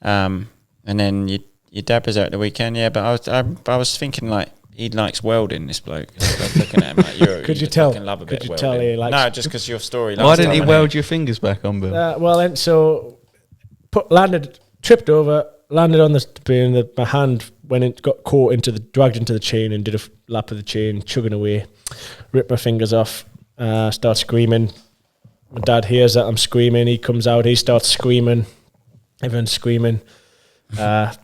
and then your dad was out at the weekend. Yeah, but I was thinking like he likes welding. This bloke. I was looking at him like Could you tell? Love a Could bit you of tell welding. he likes? No, just because your story. Why didn't he weld your fingers back on, Bill? Well, then tripped over, landed on the beam. My hand got caught dragged into the chain, and did a lap of the chain, chugging away. Ripped my fingers off. Start screaming. My dad hears that I'm screaming. He comes out. He starts screaming. Everyone's screaming.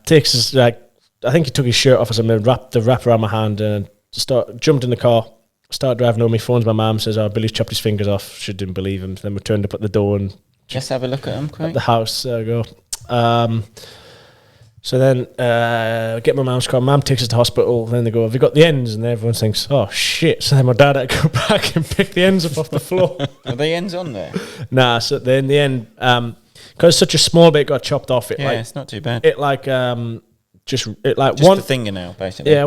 Takes his I think he took his shirt off or something. Wrapped the wrap around my hand and jumped in the car. Started driving home. He phones my mum. Says, "Oh, Billy's chopped his fingers off." She didn't believe him. Then we turned up at the door and just have a look at him. Quick. At the house. There we go. So then get my mum's car. Mum takes us to hospital. Then they go, "Have you got the ends?" And everyone thinks, "Oh shit!" So then my dad had to go back and pick the ends up off the floor. Are the ends on there? Nah. So then in the end, because such a small bit got chopped off, it's not too bad. It just one the fingernail basically. Yeah,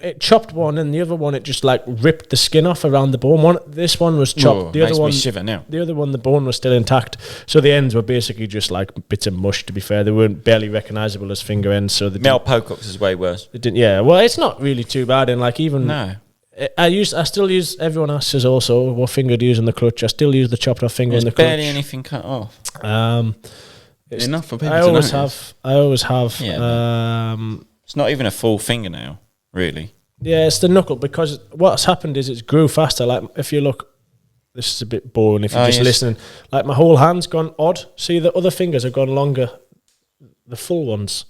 it chopped one, and the other one it just like ripped the skin off around the bone. This one was chopped. The other one, shiver now. The other one, the bone was still intact. So the ends were basically just like bits of mush. To be fair, they weren't barely recognisable as finger ends. So Mel Pocock's is way worse. It didn't. Yeah, well, it's not really too bad. And like even no. I still use. Everyone asks also what finger do you use in the clutch. I still use the chopped off finger in the clutch. Barely anything cut off. It's enough for people. I always have. Yeah, it's not even a full fingernail, really. Yeah, it's the knuckle, because what's happened is it's grew faster. Like if you look, this is a bit boring if you're just listening. Like my whole hand's gone odd. See, the other fingers have gone longer, the full ones,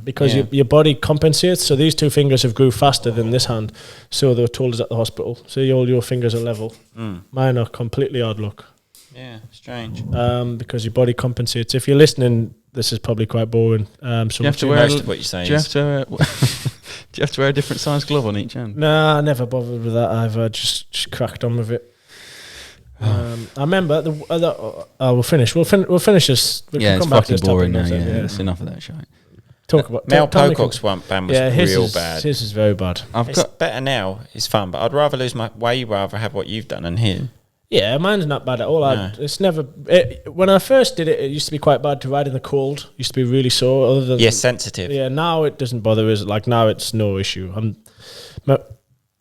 because your body compensates. So these two fingers have grew faster than this hand. So they were told us at the hospital. So all your fingers are level. Mine are completely odd look. Yeah, strange. Because your body compensates. If you're listening, this is probably quite boring. So you have to wear most of what you say. Do you have to wear a different size glove on each hand? Nah, I never bothered with that. I've just cracked on with it. I remember we'll finish. We'll finish this. It's fucking boring now. Yeah, it's enough of that shit. Talk about Mel Pocock's band was real bad. His is very bad. It's better now. It's fun, but I'd rather lose my. Way rather have what you've done than his. Yeah, mine's not bad at all. It's never. When I first did it, it used to be quite bad to ride in the cold. It used to be really sore. Other than sensitive. Yeah, now it doesn't bother us. Like now, it's no issue.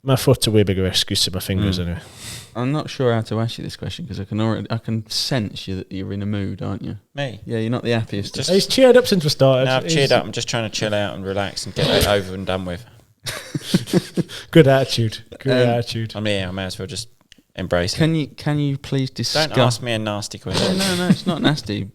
My foot's a way bigger excuse than my fingers anyway. I'm not sure how to ask you this question because I can sense that you're in a mood, aren't you? Me? Yeah, you're not the happiest. He's cheered up since we started. No, I've cheered up. I'm just trying to chill out and relax and get it over and done with. Good attitude. Good attitude. I may as well just embrace it. Can you please discuss? Don't ask me a nasty question. No, it's not nasty,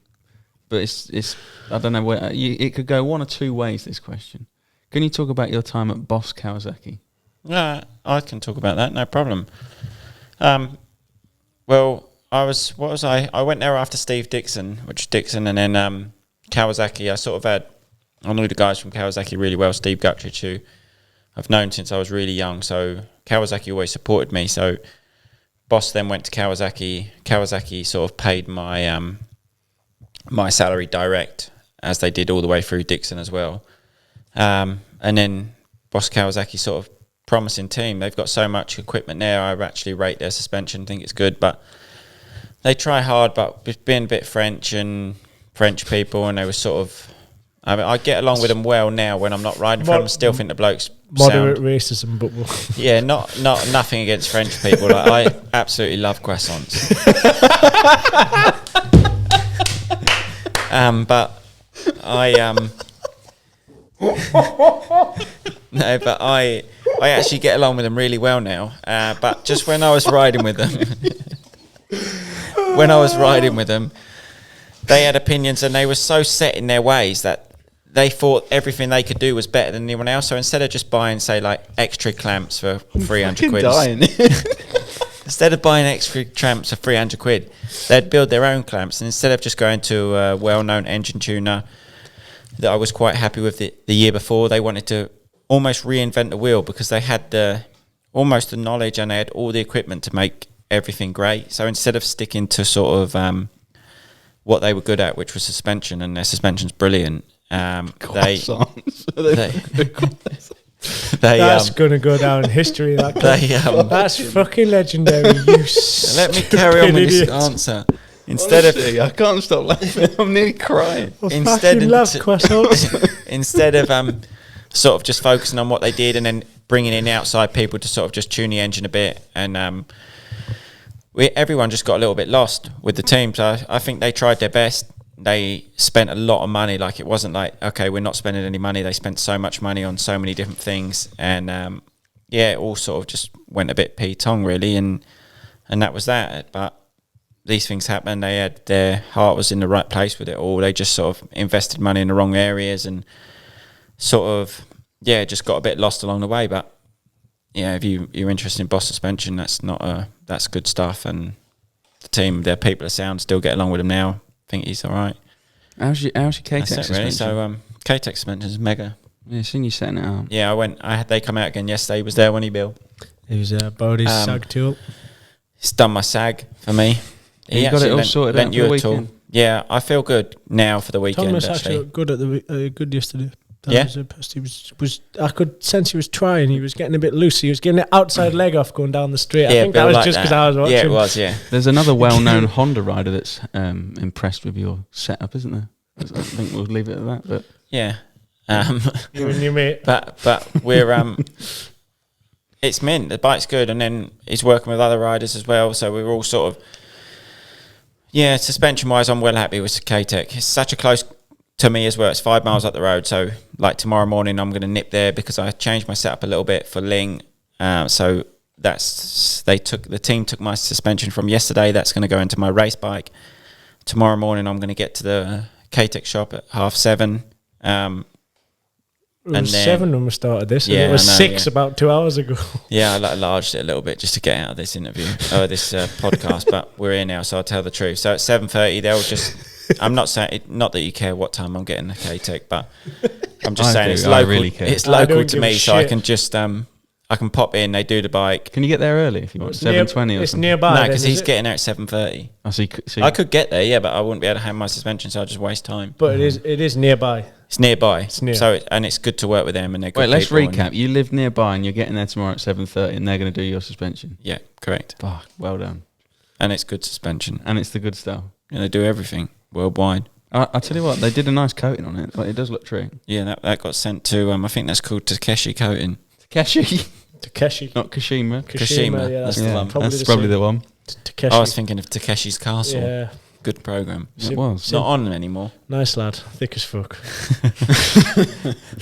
but it's I don't know where it could go one or two ways. This question. Can you talk about your time at Boss Kawasaki? Yeah, I can talk about that. No problem. Well, I went there after Steve Dixon, and then Kawasaki. I knew the guys from Kawasaki really well. Steve Guttridge, who I've known since I was really young. So Kawasaki always supported me. So Boss then went to Kawasaki. Kawasaki sort of paid my my salary direct, as they did all the way through Dixon as well. And then Boss Kawasaki sort of promising team. They've got so much equipment there. I actually rate their suspension, think it's good, but they try hard, but being a bit French people, and they were sort of, I get along with them well now when I'm not riding for them. Still think the blokes moderate racism, but yeah, not nothing against French people. Like, I absolutely love croissants. But no, but I actually get along with them really well now. But just when I was riding with them, they had opinions, and they were so set in their ways that they thought everything they could do was better than anyone else. So instead of just buying, say, like extra clamps for 300 quid, instead of buying extra clamps for 300 quid, they'd build their own clamps. And instead of just going to a well-known engine tuner that I was quite happy with the year before, they wanted to almost reinvent the wheel, because they had almost the knowledge, and they had all the equipment to make everything great. So instead of sticking to sort of what they were good at, which was suspension, and their suspension's brilliant, That's gonna go down in history. That that's fucking legendary. Let me carry on with this answer. Honestly, I can't stop laughing. I'm nearly crying. Instead of sort of just focusing on what they did and then bringing in outside people to sort of just tune the engine a bit, and everyone just got a little bit lost with the team. So I think they tried their best. They spent a lot of money. Like, it wasn't like, okay, we're not spending any money. They spent so much money on so many different things, and it all sort of just went a bit pee-tong really, and that was that. But these things happen. They had, their heart was in the right place with it all. They just sort of invested money in the wrong areas and sort of just got a bit lost along the way. But if you're interested in Boss suspension, that's good stuff. And the team, their people are sound, still get along with him now. I think he's all right. How's your K-Tech suspension? Really. So K-Tech suspension is mega. Yeah, seen you setting it up. Yeah, they come out again yesterday. He was there when he built. He was about his sag tool. He's done my sag for me. He got it all sorted out for the weekend. Yeah, I feel good now for the weekend. Thomas actually looked good at the good yesterday. He was. I could sense he was trying. He was getting a bit loose. He was getting the outside leg off going down the straight. I think that was just because I was watching. Yeah, it was. Yeah. There's another well-known Honda rider that's impressed with your setup, isn't there? I think we'll leave it at that. But yeah, you and your mate. But we're it's mint. The bike's good, and then he's working with other riders as well. So we're all sort of suspension-wise, I'm well happy with K-Tech. It's such a close to me as well. It's 5 miles up the road, so like tomorrow morning I'm going to nip there because I changed my setup a little bit for Ling. So the team took my suspension from yesterday. That's going to go into my race bike. Tomorrow morning I'm going to get to the K-Tech shop at 7:30. It was 7 when we started this, and it was 6 about 2 hours ago. Yeah, I enlarged it a little bit just to get out of this interview, this podcast, but we're here now, so I'll tell the truth. So at 7:30, they'll just... I'm not saying... Not that you care what time I'm getting the K-Tech, but I'm just saying it's local. Really care. It's local to me, so I can just... I can pop in, they do the bike. Can you get there early if you want? 7:20 or something? It's nearby. No, because he's getting there at 7:30. Oh, so I could get there, yeah, but I wouldn't be able to have my suspension, so I'll just waste time. But it is nearby. It's nearby. It's near. So and it's good to work with them, and they're good. Wait, let's people recap. You live nearby, and you're getting there tomorrow at 7:30, and they're going to do your suspension. Yeah, correct. Oh, well done. And it's good suspension, and it's the good stuff. And they do everything worldwide. I tell you what, they did a nice coating on it. Like, it does look true. Yeah, that got sent to. I think that's called Takeshi coating. Takeshi, not Kashima. Kashima, yeah, that's the one. That's probably the one. Takeshi. I was thinking of Takeshi's Castle. Yeah. Good program. It was. Not on anymore. Nice lad, thick as fuck.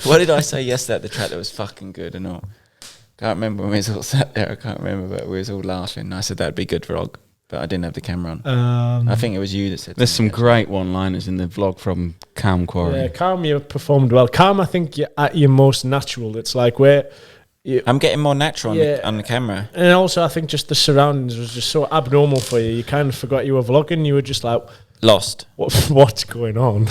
What did I say yesterday at the track that was fucking good or not? Can't remember when we was all sat there. I can't remember, but we was all laughing. I said that'd be good vlog, but I didn't have the camera on. I think it was you that said. There's some great one-liners in the vlog from Calm Quarry. Yeah, Calm, you performed well. Calm, I think you're at your most natural. It's like where. I'm getting more natural on the camera. And also, I think just the surroundings was just so abnormal for you. You kind of forgot you were vlogging. You were just like... Lost. What's going on?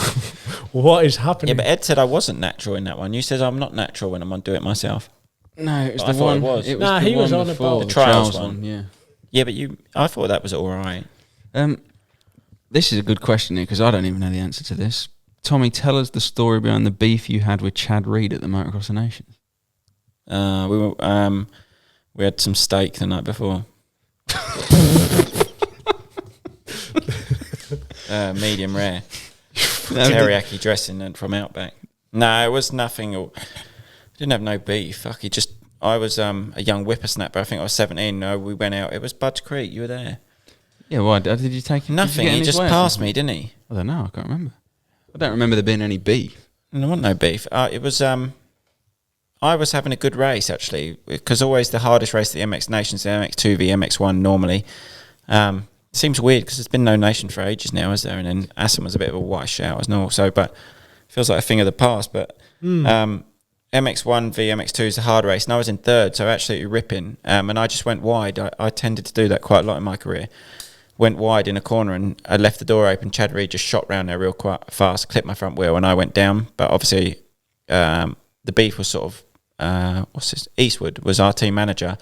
What is happening? Yeah, but Ed said I wasn't natural in that one. You said I'm not natural when I'm on Do It Myself. No, it was but the one... It was. He was on about the trials one. Yeah. Yeah, but I thought that was all right. This is a good question here, because I don't even know the answer to this. Tommy, tell us the story behind the beef you had with Chad Reed at the Motocross Nations. We had some steak the night before. Medium rare. Teriyaki dressing from Outback. No, it was nothing. I didn't have no beef. I was a young whippersnapper. I think I was 17. No, we went out. It was Budge Creek. You were there. Yeah, why? Did you take him? Nothing. He just passed me, didn't he? I don't know. I can't remember. I don't remember there being any beef. There wasn't no beef. It was... I was having a good race, actually, because always the hardest race at the MX Nations, the MX2 v MX1 normally. It seems weird because there's been no nation for ages now, is there? And then Assen was a bit of a washout as normal, but it feels like a thing of the past. But MX1 v MX2 is a hard race, and I was in third, so absolutely ripping. And I just went wide. I tended to do that quite a lot in my career. Went wide in a corner, and I left the door open. Chad Reed just shot round there real quite fast, clipped my front wheel, and I went down. But obviously... the beef was sort of Eastwood was our team manager,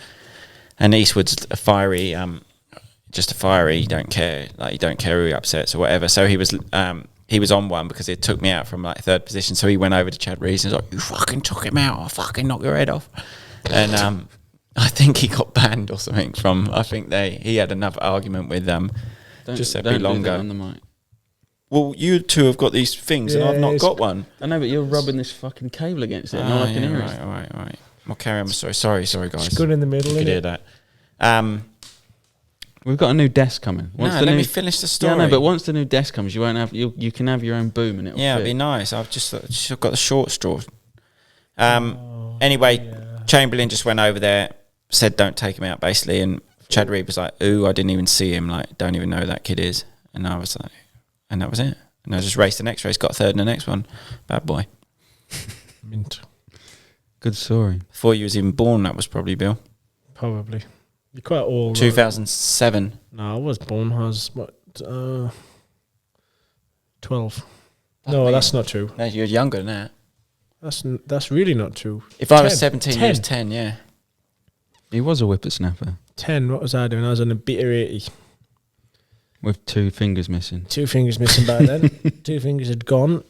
and Eastwood's a fiery, you don't care who he upsets or whatever. So he was he was on one because it took me out from like third position. So he went over to Chad Rees and was like, "You fucking took him out. I'll fucking knock your head off." And I think he got banned or something from. I think he had another argument with Giuseppe Longo on the mic. Well, you two have got these things and I've not got one. I know, but you're rubbing this fucking cable against it. No one can hear it. All right. I'll carry on. Sorry, guys. It's good in the middle. You could hear that. We've got a new desk coming. Let me finish the story. Yeah, no, but once the new desk comes, you won't have. You can have your own boom and it'll fit. It'd be nice. I've just got the short straw. Anyway, Chamberlain just went over there, said don't take him out basically, and Chad Reed was like, "Ooh, I didn't even see him. Like, don't even know who that kid is." And I was like, and that was it. And I just raced the next race, got third in the next one. Bad boy. Mint. Good story. Before you was even born, that was probably Bill. Probably. You're quite old. 2007. No, I was born. I was, 12. No, that's not true. No, you're younger than that. That's really not true. If I was 17, you was 10, yeah. He was a whippersnapper. 10, what was I doing? I was on a Beta 80. With 2 fingers missing. 2 fingers missing by then. 2 fingers had gone.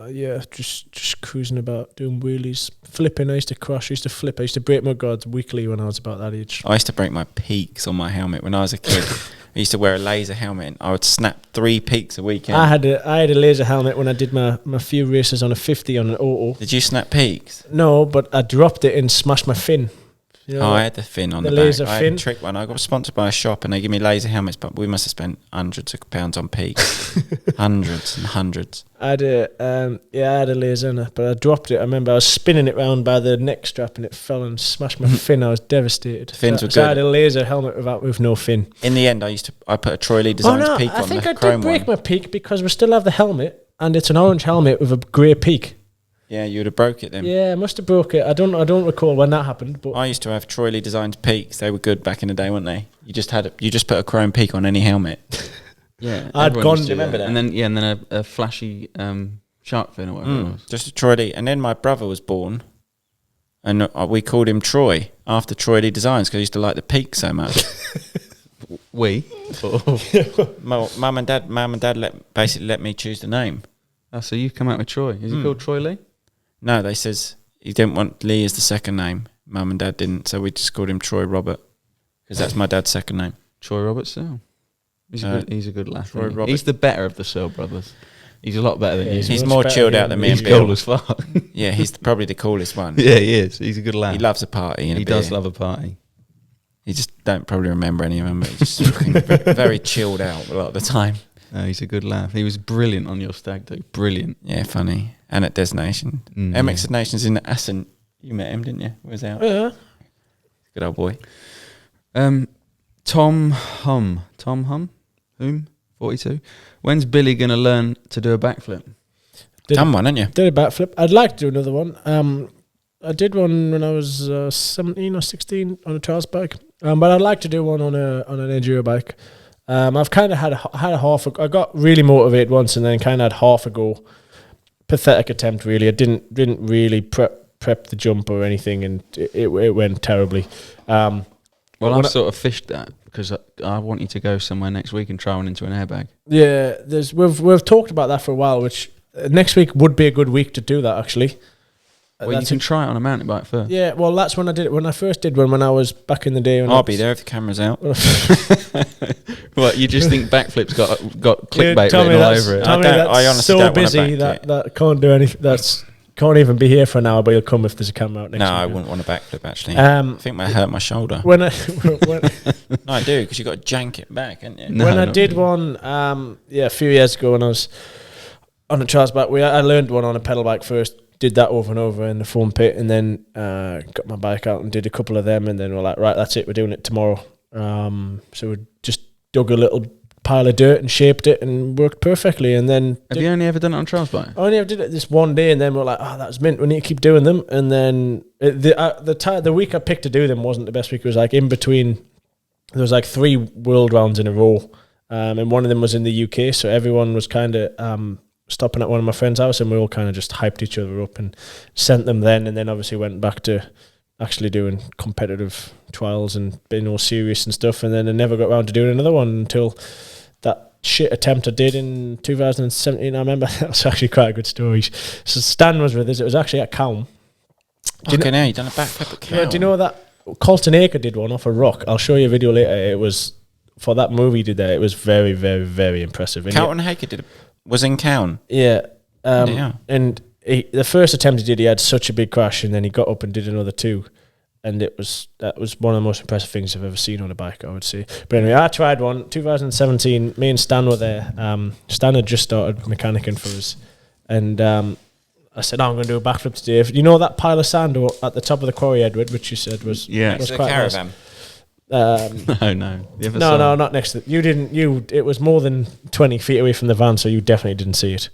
Yeah, just cruising about, doing wheelies, flipping. I used to crash, I used to flip, I used to break my guards weekly when I was about that age. I used to break my peaks on my helmet when I was a kid. I used to wear a laser helmet and I would snap 3 peaks a weekend. I had a laser helmet when I did my few races on a 50 on an auto. Did you snap peaks? No, but I dropped it and smashed my fin. You know, I had the fin on the laser back. I fin. had a trick one. I got sponsored by a shop and they give me laser helmets, but we must have spent hundreds of pounds on peaks. Hundreds and hundreds. I had a laser, but I dropped it. I remember I was spinning it round by the neck strap and it fell and smashed my fin. I was devastated. Fins were so good. I had a laser helmet with no fin. In the end, I put a Troy Lee Designs peak on the chrome one. I think I did break my peak because we still have the helmet and it's an orange helmet with a grey peak. Yeah, you would have broke it then. Yeah, I must have broke it. I don't recall when that happened. But I used to have Troy Lee Designs peaks. They were good back in the day, weren't they? You just put a chrome peak on any helmet. Yeah, I'd gone. Do you remember that? And then a flashy shark fin or whatever it was. Just a Troy Lee. And then my brother was born, and we called him Troy after Troy Lee Designs because I used to like the peak so much. Mum and dad basically let me choose the name. Oh, so you come out with Troy. Is he called Troy Lee? No, they says he didn't want Lee as the second name. Mum and dad didn't, so we just called him Troy Robert because that's my dad's second name. Troy Robert Searle. He's a good lad. Troy Robert. He's the better of the Searle brothers. He's a lot better than you. He's more chilled out than me and He's Bill. cool as fuck. Yeah, he's probably the coolest one. Yeah, he is. He's a good lad. He loves a party. And he does love a party. He just don't probably remember any of them, but he's just fucking very chilled out a lot of the time. No, he's a good lad. He was brilliant on your stag do. Brilliant. Yeah, funny. And at Destination. MX Nations in Assen. You met him, didn't you? He was out. Yeah. Good old boy. Tom Hum, 42. When's Billy going to learn to do a backflip? Done one, haven't you? Did a backflip. I'd like to do another one. I did one when I was 17 or 16 on a trials bike. But I'd like to do one on an enduro bike. I've kind of had a half. I got really motivated once and then kind of had half a go. Pathetic attempt, really. I didn't really prep the jump or anything, and it went terribly. Well, I've sort of fished that because I want you to go somewhere next week and try one into an airbag. Yeah, we've talked about that for a while. Which next week would be a good week to do that, actually. Well, you can try it on a mountain bike first. Yeah, well, that's when I did it. When I first did one, when I was back in the day. I'll be there if the camera's out. What, you just think backflip's got clickbait written all over it? I honestly so don't busy that can't do anything. Can't even be here for an hour, but he'll come if there's a camera out next No, week. I wouldn't want a backflip, actually. I think I hurt my shoulder. When I No, I do, because you've got to jank it back, haven't you? when I did one, a few years ago when I was on a trials bike, I learned one on a pedal bike first. Did that over and over in the foam pit, and then got my bike out and did a couple of them, and then we're like, right, that's it, we're doing it tomorrow. So we just dug a little pile of dirt and shaped it, and worked perfectly. And then have you only ever done it on trials bike? I only ever did it this one day, and then we're like, oh, that was mint. We need to keep doing them. And then the week I picked to do them wasn't the best week. It was like in between. There was like 3 world rounds in a row, and one of them was in the UK. So everyone was kind of stopping at one of my friend's house, and we all kind of just hyped each other up and sent them then, and then obviously went back to actually doing competitive trials and being all serious and stuff, and then I never got around to doing another one until that shit attempt I did in 2017. I remember that was actually quite a good story. So Stan was with us. It was actually at Calm. Okay, now you done a backflip at Cowan. Yeah, do you know that Colton Acre did one off a rock? I'll show you a video later. It was for that movie he did there. It was very, very, very impressive. Carlton Haker was in Cowan. Yeah. Yeah. And the first attempt he did, he had such a big crash, and then he got up and did another 2. And that was one of the most impressive things I've ever seen on a bike, I would say. But anyway, I tried one. 2017, me and Stan were there. Stan had just started mechanicking for us. And I said, I'm going to do a backflip today. You know that pile of sand at the top of the quarry, Edward, which you said was Next to the caravan. Nice. No, not next to it. You didn't. It was more than 20 feet away from the van, so you definitely didn't see it.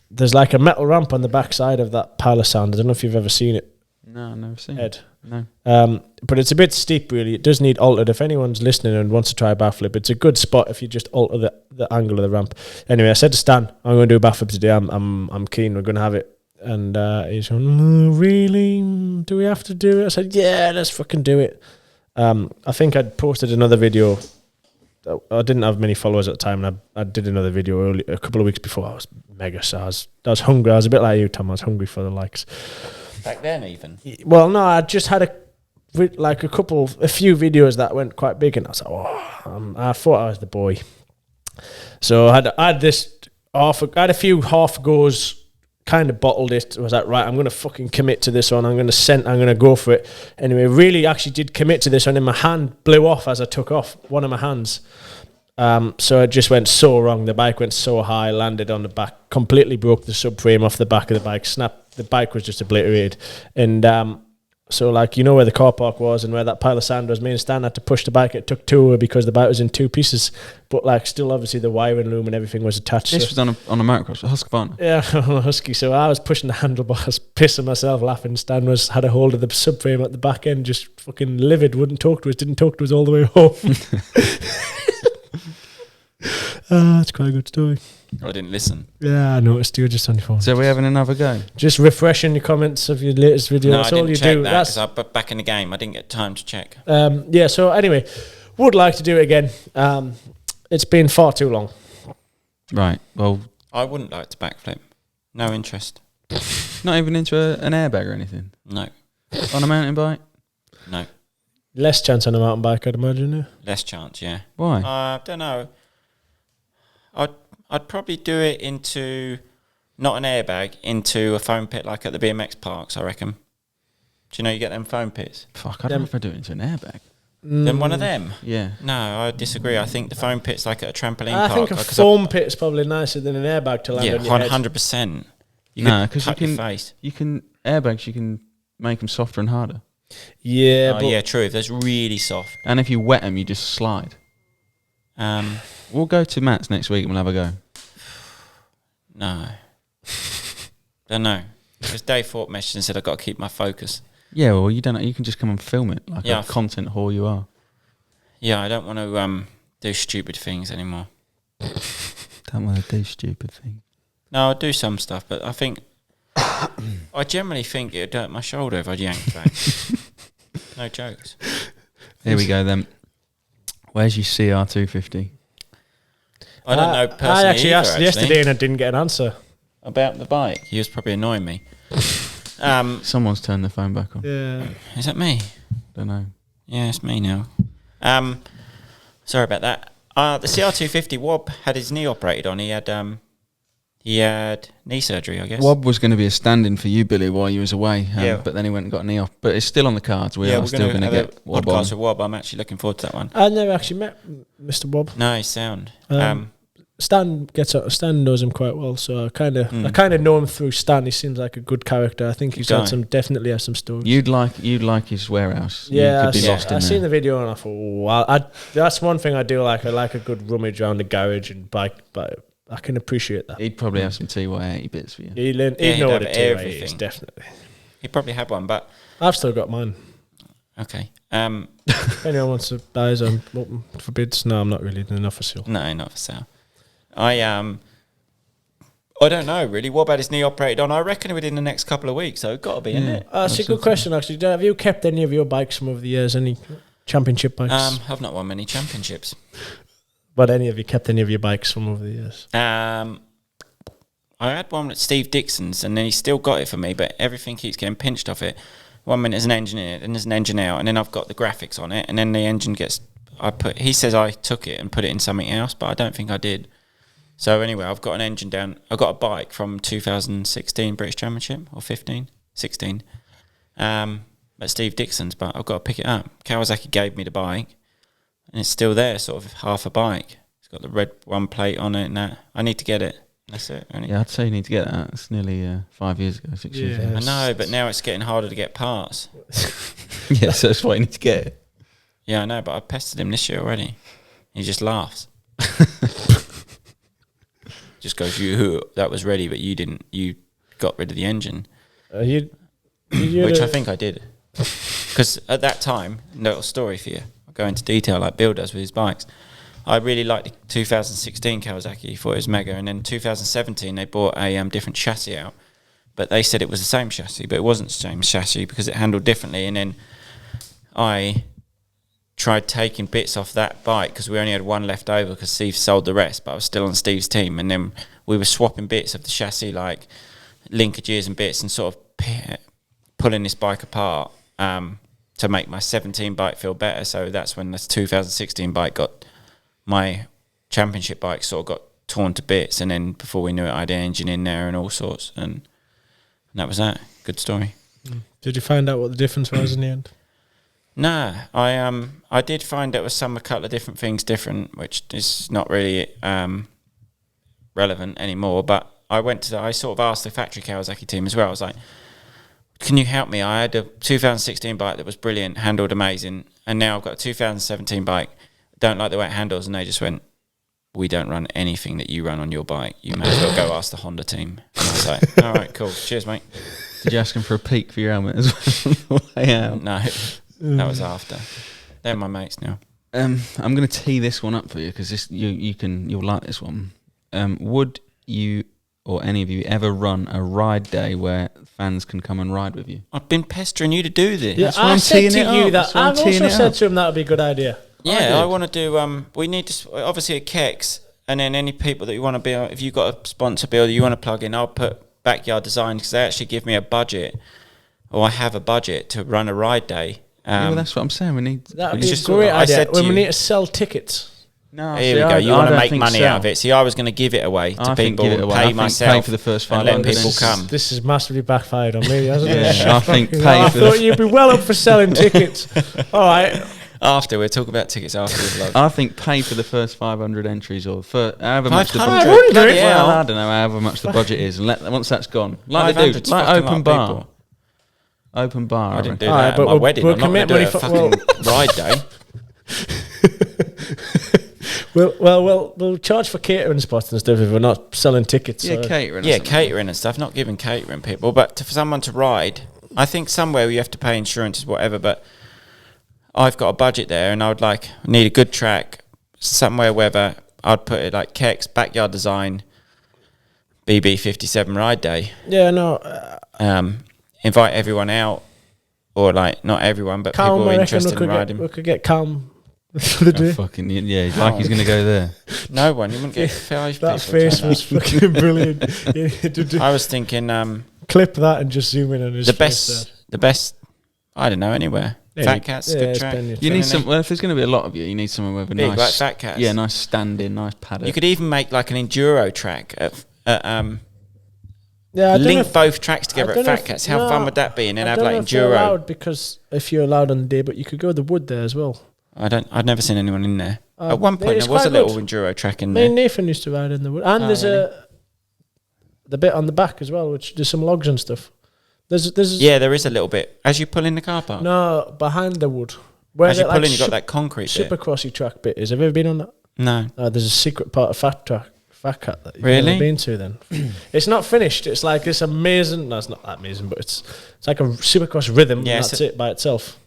There's like a metal ramp on the back side of that pile of sand. I don't know if you've ever seen it. No, I've never seen Ed. it. No. But it's a bit steep, really. It does need altered. If anyone's listening and wants to try a backflip, it's a good spot if you just alter the angle of the ramp. Anyway, I said to Stan, I'm going to do a backflip today. I'm keen. We're going to have it. And he's going, really? Do we have to do it? I said, yeah, let's fucking do it. I think I'd posted another video. I didn't have many followers at the time, and I did another video a couple of weeks before. I was mega, so I was hungry. I was a bit like you, Tom. I was hungry for the likes. Back then, even. Well, no, I just had a few videos that went quite big, and I was like, I thought I was the boy. So I had a few half goes, kind of bottled it. I was like, right, I'm going to fucking commit to this one. I'm going to go for it. Anyway, really actually did commit to this one, and my hand blew off as I took off one of my hands. So it just went so wrong. The bike went so high, landed on the back, completely broke the subframe off the back of the bike, snapped. The bike was just obliterated. And so, like, you know where the car park was and where that pile of sand was, me and Stan had to push the bike. It took 2 because the bike was in 2 pieces. But, like, still, obviously, the wiring loom and everything was attached. This was on a motocross, a Husqvarna. Yeah, on a Husky. So I was pushing the handlebars, pissing myself, laughing. Stan had a hold of the subframe at the back end, just fucking livid, wouldn't talk to us, didn't talk to us all the way home. That's quite a good story. I didn't listen. Yeah, I noticed you were just on your phone. So we're having another go? Just refreshing your comments of your latest video. No, That's I didn't all you check do. that because I'm back in the game. I didn't get time to check. Yeah, so anyway, would like to do it again. It's been far too long. Right, well... I wouldn't like to backflip. No interest. Not even into an airbag or anything? No. On a mountain bike? No. Less chance on a mountain bike, I'd imagine. Yeah? Less chance, yeah. Why? I don't know. I'd probably do it into, not an airbag, into a foam pit like at the BMX parks, I reckon. Do you know you get them foam pits? Fuck, I don't know if I'd do it into an airbag. Then one of them? Yeah. No, I disagree. I think the foam pit's like at a trampoline I park. think a foam pit's probably nicer than an airbag to land on your head. 100%. No, because you can airbags, you can make them softer and harder. Yeah, but yeah, true. If they're really soft. And if you wet them, you just slide. We'll go to Matt's next week and we'll have a go. No. Don't know. Because Dave Thorpe messaged and said I've got to keep my focus. Yeah, well, you don't. You can just come and film it like a content whore you are. Yeah, I don't want to do stupid things anymore. Don't want to do stupid things. No, I'll do some stuff, but I think... I generally think it would hurt my shoulder if I yanked back. No jokes. Here we go then. Where's your CR250? I don't know personally. I actually asked yesterday and I didn't get an answer. About the bike? He was probably annoying me. Someone's turned the phone back on. Yeah. Is that me? Don't know. Yeah, it's me now. Sorry about that. The CR250, Wob had his knee operated on. He had knee surgery, I guess. Wob was going to be a stand-in for you, Billy, while you was away. But then he went and got a knee off. But it's still on the cards. We are still going to get Wob on. Podcast with Wob. I'm actually looking forward to that one. I never actually met Mr. Wob. No, he's sound. Stan knows him quite well, so I kind of know him through Stan. He seems like a good character. I think he's definitely has some stories. You'd like his warehouse. Yeah, you could be lost in I there. seen the video and I thought, that's one thing I do like. I like a good rummage around the garage and bike, but I can appreciate that. He'd probably have some TY80 bits for you. He'd know what a TY80 is, definitely. He'd probably have one, but I've still got mine. Okay. If anyone wants to buy his own for bids, no, I'm not really. They're not for sale. No, not for sale. I don't know really. What about his knee operated on? I reckon within the next couple of weeks. So it's got to be, isn't it? That's a good question, actually. Have you kept any of your bikes from over the years? Any championship bikes? I've not won many championships. But have you kept any of your bikes from over the years? I had one at Steve Dixon's, and then he still got it for me, but everything keeps getting pinched off it. 1 minute there's an engine in it, then there's an engine out, and then I've got the graphics on it, and then the engine gets... He says I took it and put it in something else, but I don't think I did. So anyway, I've got an engine down. I've got a bike from 2016 British Championship, or 16, at Steve Dixon's, but I've got to pick it up. Kawasaki gave me the bike, and it's still there, sort of half a bike. It's got the red one plate on it and that. I need to get it. That's it. Really. Yeah, I'd say you need to get that. It's nearly 5 years ago, 6 years ago. I know, but now it's getting harder to get parts. Yeah, so that's why you need to get it. Yeah, I know, but I pestered him this year already. He just laughs. Just goes, that was ready, but you didn't. You got rid of the engine. Which I think I did. Because at that time, little story for you, I'll go into detail like Bill does with his bikes. I really liked the 2016 Kawasaki, thought it was mega, and then 2017 they bought a different chassis out, but they said it was the same chassis, but it wasn't the same chassis because it handled differently. And then I tried taking bits off that bike because we only had one left over because Steve sold the rest, but I was still on Steve's team, and then we were swapping bits of the chassis, like linkages and bits, and sort of pulling this bike apart to make my 17 bike feel better. So that's when the 2016 bike got... My championship bike sort of got torn to bits, and then before we knew it, I had an engine in there and all sorts, and that was that. Good story. Did you find out what the difference was in the end? Nah, I did find there was a couple of different things different, which is not really relevant anymore. But I sort of asked the factory Kawasaki team as well. I was like, "Can you help me? I had a 2016 bike that was brilliant, handled amazing, and now I've got a 2017 bike. Don't like the way it handles," and they just went, "We don't run anything that you run on your bike. You may as well go ask the Honda team." And I was like, "All right, cool. Cheers, mate." Did you ask him for a peek for your helmet as well? Yeah. No, that was after. They're my mates now. I'm going to tee this one up for you because you'll like this one. Would you or any of you ever run a ride day where fans can come and ride with you? I've been pestering you to do this. Yeah, I said to you that. I've also said to him that would be a good idea. Yeah, I want to do. We need to obviously a Kex, and then any people that you want to be. If you've got a sponsor bill that you want to plug in, I'll put Backyard Design because they actually give me a budget, or I have a budget to run a ride day. Yeah, well, that's what I'm saying. We need. That would be a great idea. We need to sell tickets. No, here we go. You want to make money out of it. See, I was going to give it away to people, pay myself, pay for the first 5 and let people come. This has massively backfired on me, hasn't it? Yeah, I think pay I thought you'd be well up for selling tickets. All right. After we'll talk about tickets after the vlog. I think pay for the first 500 entries or for however much the 500. Well, I don't know, however much the budget is, and once that's gone, like they do, like open bar. People. Open bar. I didn't do that at my wedding. I'm not going to do a fucking ride day. We'll charge for catering spots and stuff if we're not selling tickets. Yeah, catering. Yeah, catering and stuff. Not giving catering people, but for someone to ride, I think somewhere you have to pay insurances, whatever. But I've got a budget there, and I would need a good track somewhere. Whether I'd put it like Kex, Backyard Design, BB57 ride day. Yeah, no. Invite everyone out, or like not everyone, but Calm, people who are interested in riding. We could get Calm. Yeah, He's going to go there. No one, you wouldn't get 5 that people. face was fucking brilliant. I was thinking, clip that and just zoom in on his face. The best. I don't know, anywhere. Fat Cat's a good track. You need some. Well, if there's going to be a lot of you need somewhere with a big, nice like Fat Cat's. Yeah, nice stand-in, nice paddock. You could even make like an enduro track Yeah, link both tracks together at Fat Cats. How fun would that be? And then have like enduro. Because if you're allowed on the day, but you could go to the wood there as well. I'd never seen anyone in there. At one point there was a little enduro track in there. Me and Nathan used to ride in the wood, and there's the bit on the back as well, which there's some logs and stuff. There's there is a little bit as you pull in the car park. No, behind the wood. Where as you pull in, you got that concrete bit. Supercrossy track bit is. Have you ever been on that? No. There's a secret part of Fat Cat that you've really never been to. Then it's not finished. It's like this amazing. No, it's not that amazing, but it's like a Supercross rhythm. Yeah, that's it by itself.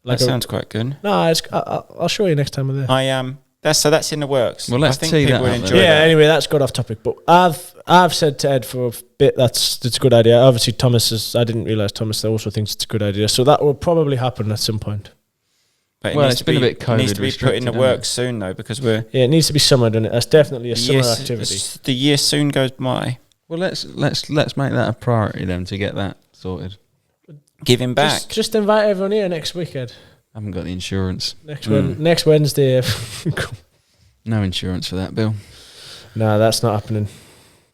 Like that sounds quite good. No, I'll show you next time we're there. That's in the works. Well, let's see that. Anyway, that's got off topic, but I've said to Ed for a bit it's a good idea. Obviously, I didn't realise Thomas also thinks it's a good idea, so that will probably happen at some point. But Well, it's been a bit It needs to be put in the COVID-restricted, works soon though, because we're Yeah, it needs to be summer, doesn't it? That's definitely a summer activity. The year soon goes by. Well, let's make that a priority then to get that sorted. Giving back. Just invite everyone here next weekend. I haven't got the insurance. Next Wednesday. No insurance for that, Bill. No, that's not happening.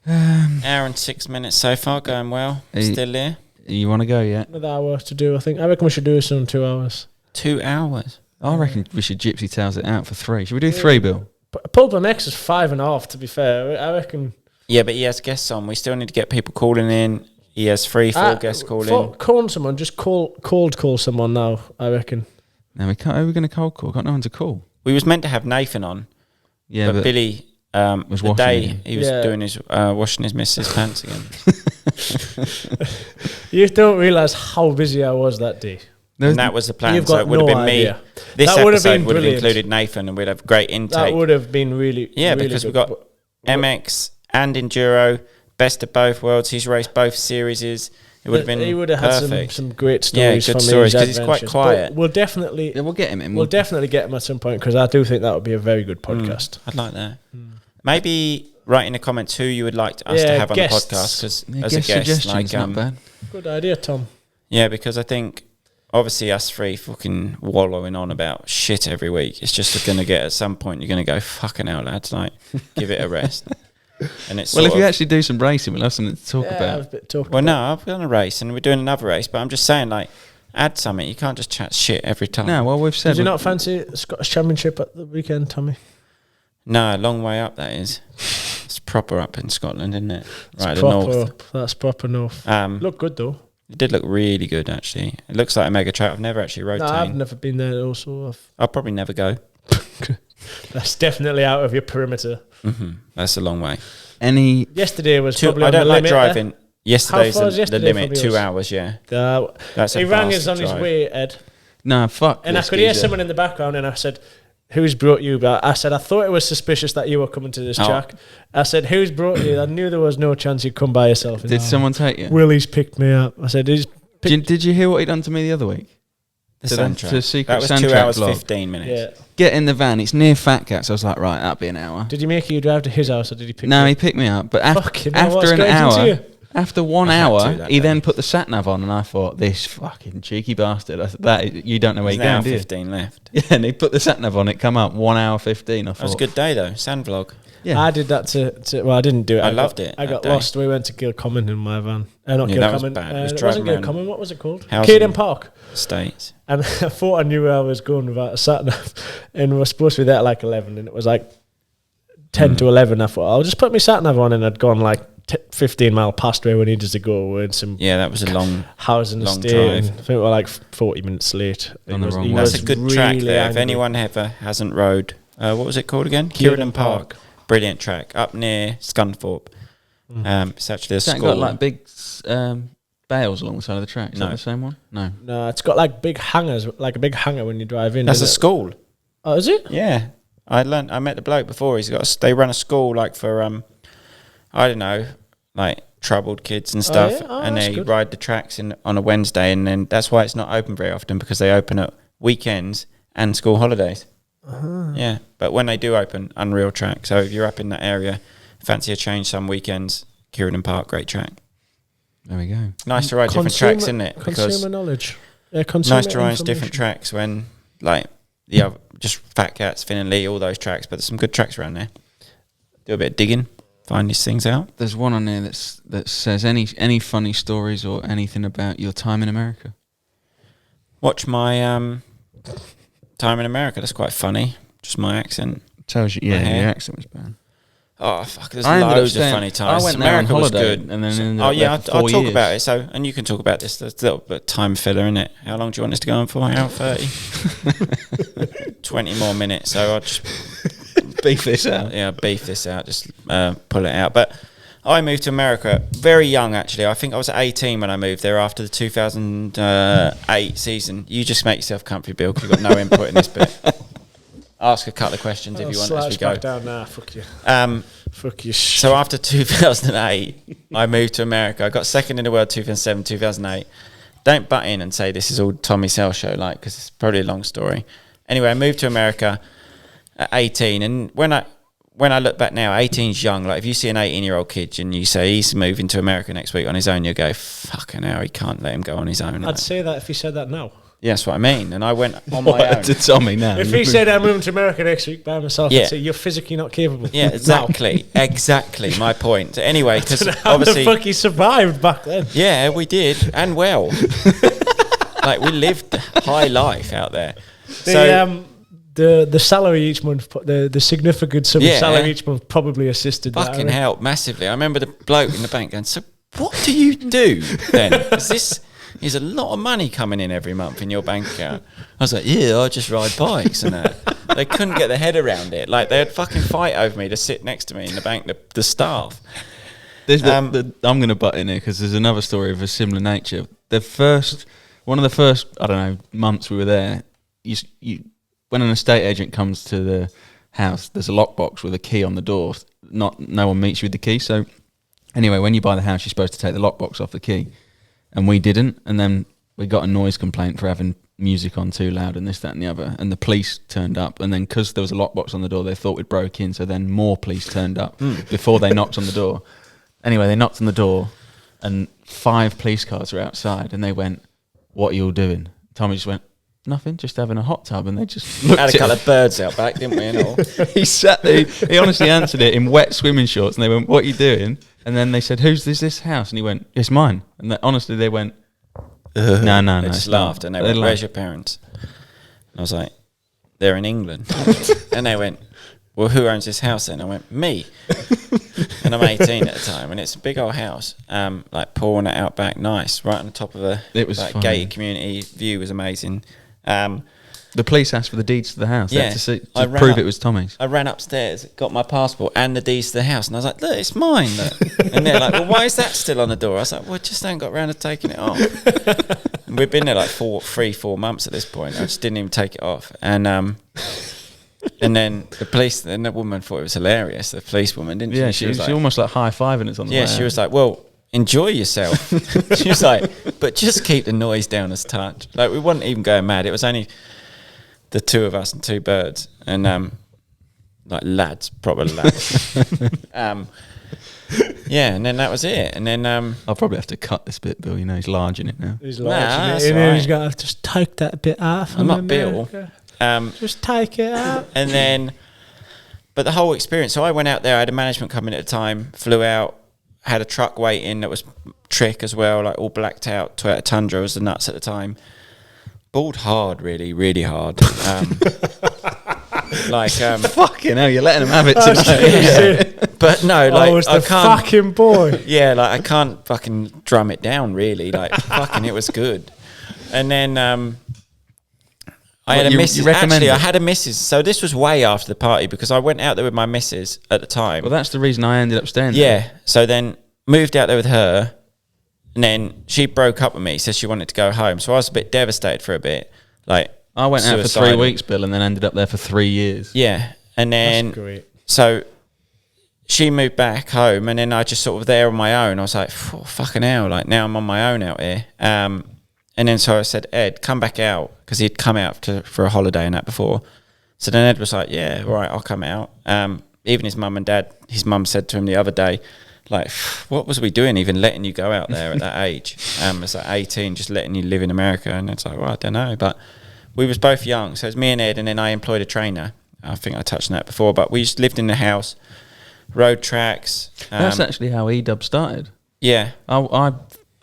Hour and 6 minutes so far, going well. Still here. You want to go yet? Another hour to do, I think. I reckon we should do this in 2 hours. 2 hours. I reckon we should Gypsy Tales it out for 3. Should we do 3, Bill? Pulp MX is 5.5, to be fair. I reckon. Yeah, but he has guests on. We still need to get people calling in. He has 3-4 guests calling. Call someone. Just call someone now, I reckon. No, we can't. Who are we going to cold call? Got no one to call. We was meant to have Nathan on. Yeah, but Billy was the washing day him. he was doing his washing his missus' pants again. You don't realise how busy I was that day. And that was the plan. You've So got it would have no been idea. me. This That would have episode been would have brilliant. included Nathan, and we'd have great intake. That would have been really, really because good. we've got MX and Enduro, best of both worlds. He's raced both series. It would have been He would have had perfect. some great Yeah, stories good from stories, his 'cause he's quite adventures. quiet. But we'll definitely, Yeah, we'll get him in. we'll definitely get him at some point, because I do think that would be a very good podcast. I'd like that. Maybe write in the comments who you would like us to have on guests. the podcast. Because Yeah, as a guest guest, suggestions, not bad. Good idea, Tom. yeah, because I think obviously us three fucking wallowing on about shit every week. It's just going to get at some point you're going to go fucking hell, lads. Like, give it a rest. And it's Well, if sort you of- actually do some racing, we'll have something to talk about. well, no, I've done a race and we're doing another race, but I'm just saying, like, add something. You can't just chat shit every time. No, well, we've said Did you not fancy the Scottish Championship at the weekend, Tommy? No, a long way up that is. It's proper up in Scotland, isn't it? Right, It's the proper north. up. That's proper north. Look, Look good though. it did look really good actually. It looks like a mega track. I've never actually rode. No, I've never been there. Also, I'll probably never go. that's definitely out of your perimeter. That's a long way. Any Yesterday was Two, probably I on don't the like limit, driving. Yesterday's far is the yesterday limit. from 2 yours? hours. Yeah, There. that's a He rang us bastard on his drive. way, Ed, no fuck. and I this could hear geezer. someone in the background, and I said, "Who's brought you?" But I said, "I thought it was suspicious that you were coming to this Oh. track." I said, "Who's brought you?" I knew there was no chance you'd come by yourself. Did someone take you? Willie's picked me up. I said, "He's Did you hear what he done to me the other week? The To sand the- track. to Secret That was Sand 2 Track hours vlog. 15 minutes. yeah." Get in the van. It's near Fat Cats. I was like, right, that'll be an hour. Did you make you drive to his house, or did he pick No, you he up? picked me up. But Fucking hell, after what's an going into hour, you? after 1 I had to hour, that he day. then put the sat nav on, and I thought, this fucking cheeky bastard. I said, that you don't know where There's you're an hour going, do you? 15 left. Yeah, and he put the sat nav on. It come up 1 hour 15. I thought, That was a good day though. Sand vlog. Yeah, I did that to well, I didn't do it. I loved it I that got day. lost. We went to Kilcommon in my van. Not Yeah, that was Kilcommon. bad. It was It driving wasn't around Kilcommon. What was it called? Housing. Caden Park. States. And I thought I knew where I was going without a sat nav. And we were supposed to be there at like 11, and it was like 10 to 11. I thought, I'll just put my sat nav on, and I'd gone like 15 mile past where we needed to go. We're in some Yeah, that was a long. housing long estate. drive. And I think we were like 40 minutes late. On the wrong he way. That's was a good track really there. If angry. anyone ever hasn't rode, what was it called again? Kieran Park. Brilliant track up near Scunthorpe. It's actually a Has that school. got like big bales along the side of the track? Is No. that the same one? No. No, it's got like big hangers, like a big hanger when you drive in. That's a isn't it? school. Oh, is it? Yeah, I met the bloke before. They run a school like for I don't know, like troubled kids and stuff, yeah? Oh, and that's they good. ride the tracks on a Wednesday, and then that's why it's not open very often, because they open at weekends and school holidays. Yeah, but when they do open, unreal track. So if you're up in that area, fancy a change some weekends, Kieran Park, great track. There we go. Nice to ride different tracks, isn't it? Consumer knowledge. Yeah, consumer Nice to ride information. different tracks when, like, just Fat Cats, Finn and Lee, all those tracks. But there's some good tracks around there. Do a bit of digging, find these things out. There's one on there that says any funny stories or anything about your time in America. Watch my time in America. That's quite funny. Just my accent. Tells you, My yeah, hair. your accent was bad. Oh fuck! There's I ended up loads of saying- funny times. I went there on America was holiday good, and then ended oh up yeah, there for I'll 4 talk years. about it. So, and you can talk about this. There's a little bit of time filler in it. How long do you want this to go on for? Hour 30. 20 more minutes. So I'll just Beef this out. yeah, beef this out. Just pull it out. But I moved to America very young. Actually, I think I was 18 when I moved there after the 2008 season. You just make yourself comfy, Bill, because you've got no input in this bit. Ask a couple of questions if you want as we go. Back down. Nah, fuck you. Fuck you. So after 2008, I moved to America. I got second in the world 2007, 2008. Don't butt in and say this is all Tommy Sell show, like, because it's probably a long story. Anyway, I moved to America at 18, and when I look back now, 18's young. Like if you see an 18-year-old kid and you say he's moving to America next week on his own, you go, fucking hell, he can't let him go on his own. I'd say that if he said that now. Yeah, that's what I mean. And I went on my own. To Tommy now. If he said I'm moving to America next week by myself, Yeah. I'd say you're physically not capable. Yeah, exactly. Exactly my point. So anyway, because How obviously... the fuck he survived back then? Yeah, we did. And well. Like, we lived high life out there. The salary each month, the significant sum of Yeah. salary each month probably assisted that. Fucking helped massively. I remember the bloke in the bank going, so what do you do then? Is a lot of money coming in every month in your bank account? I was like, yeah, I just ride bikes and that. They couldn't get their head around it. Like, they'd fucking fight over me to sit next to me in the bank, the staff. I'm going to butt in here because there's another story of a similar nature. One of the first, I don't know, months we were there, when an estate agent comes to the house, there's a lockbox with a key on the door. No one meets you with the key. So anyway, when you buy the house, you're supposed to take the lockbox off the key. And we didn't. And then we got a noise complaint for having music on too loud and this, that and the other. And the police turned up. And then because there was a lockbox on the door, they thought we'd broke in. So then more police turned up before they knocked on the door. Anyway, they knocked on the door and 5 police cars were outside. And they went, what are you all doing? Tommy just went, nothing, just having a hot tub. And they just looked Had at a couple of birds out back, didn't we? And all. He sat there, he honestly answered it in wet swimming shorts. And they went, what are you doing? And then they said, whose is this house? And he went, it's mine. And honestly, they went, no. They just laughed and they went, where's your parents? And I was like, they're in England. And they went, well, who owns this house then? I went, me. And I'm 18 at the time, and it's a big old house, like pouring it out back, nice, right on the top of a gated community. View was amazing. The police asked for the deeds to the house, Yeah, to prove it was Tommy's. I ran upstairs, got my passport and the deeds to the house, and I was like, look, it's mine. Look. And they're like, well, why is that still on the door? I was like, well, I just haven't got around to taking it off. And we've been there like 4 months at this point. I just didn't even take it off. And then the woman thought it was hilarious, the police woman, didn't she? Yeah, she was almost like high-fiving us on the way Yeah, she was like, well, enjoy yourself. She was like, but just keep the noise down as touch. Like, we wasn't even going mad. It was only the 2 of us and 2 birds. And, like, lads, proper lads. Yeah, and then that was it. And then... I'll probably have to cut this bit, Bill. You know, he's large in it now. He's Nah, large that's in it. all He's right. got to just take that bit off. I'm not Bill. Just take it out. And then... But the whole experience... So I went out there. I had a management company at the time. Flew out. Had a truck waiting that was trick as well. Like, all blacked out. Toyota Tundra was the nuts at the time. Balled hard, really, really hard. Fucking hell, you're letting him have it tonight. But no, like, I was the I can't... fucking boy. Yeah, like, I can't fucking drum it down, really. Like, fucking, it was good. And then I had a missus. Actually, I had a missus. So this was way after the party because I went out there with my missus at the time. Well, that's the reason I ended up staying there. Yeah. So then moved out there with her. And then she broke up with me, said she wanted to go home. So I was a bit devastated for a bit. Like, I went out for 3 suicidal. weeks, Bill, and then ended up there for 3 years. Yeah. And then... That's great. So she moved back home, and then I just sort of there on my own. I was like, fucking hell, like now I'm on my own out here. And then so I said, Ed, come back out, because he'd come out for a holiday and that before. So then Ed was like, yeah, all right, I'll come out. Even his mum and dad, his mum said to him the other day, like, what was we doing even letting you go out there at that age? It's like 18, just letting you live in America. And it's like, well, I don't know. But we was both young. So it was me and Ed, and then I employed a trainer. I think I touched on that before, but we just lived in the house, road tracks. That's actually how E-Dub started. Yeah. I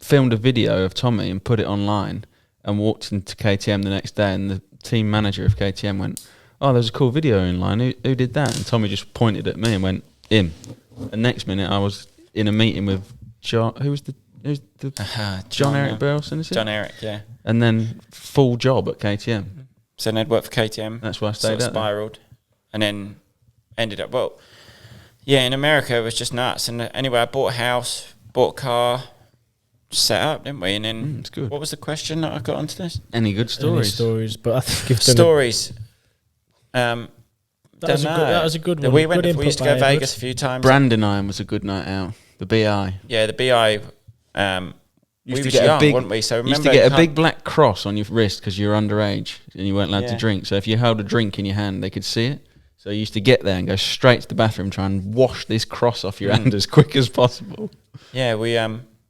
filmed a video of Tommy and put it online and walked into KTM the next day, and the team manager of KTM went, oh, there's a cool video online. Who did that? And Tommy just pointed at me and went, him. And next minute I was in a meeting with John. Who's the John Eric Burleson, is it? John Eric, yeah. And then full job at KTM. So then Ed worked for KTM. That's why I stayed sort of out there. spiraled, and then ended up, well, yeah, in America it was just nuts. And anyway, I bought a house, bought a car, set up, didn't we? And then it's good. What was the question that I got onto this? Any good stories? But I think you've done Stories. that was a good one. We Good used to go input by Vegas a few times. Brandon Iron was a good night out. The BI. Yeah, the BI we was young, weren't we? So you used remember, to get a big black cross on your wrist because you were underage and you weren't allowed to Yeah. drink. So if you held a drink in your hand, they could see it. So you used to get there and go straight to the bathroom, try and wash this cross off your hand as quick as possible. Yeah, we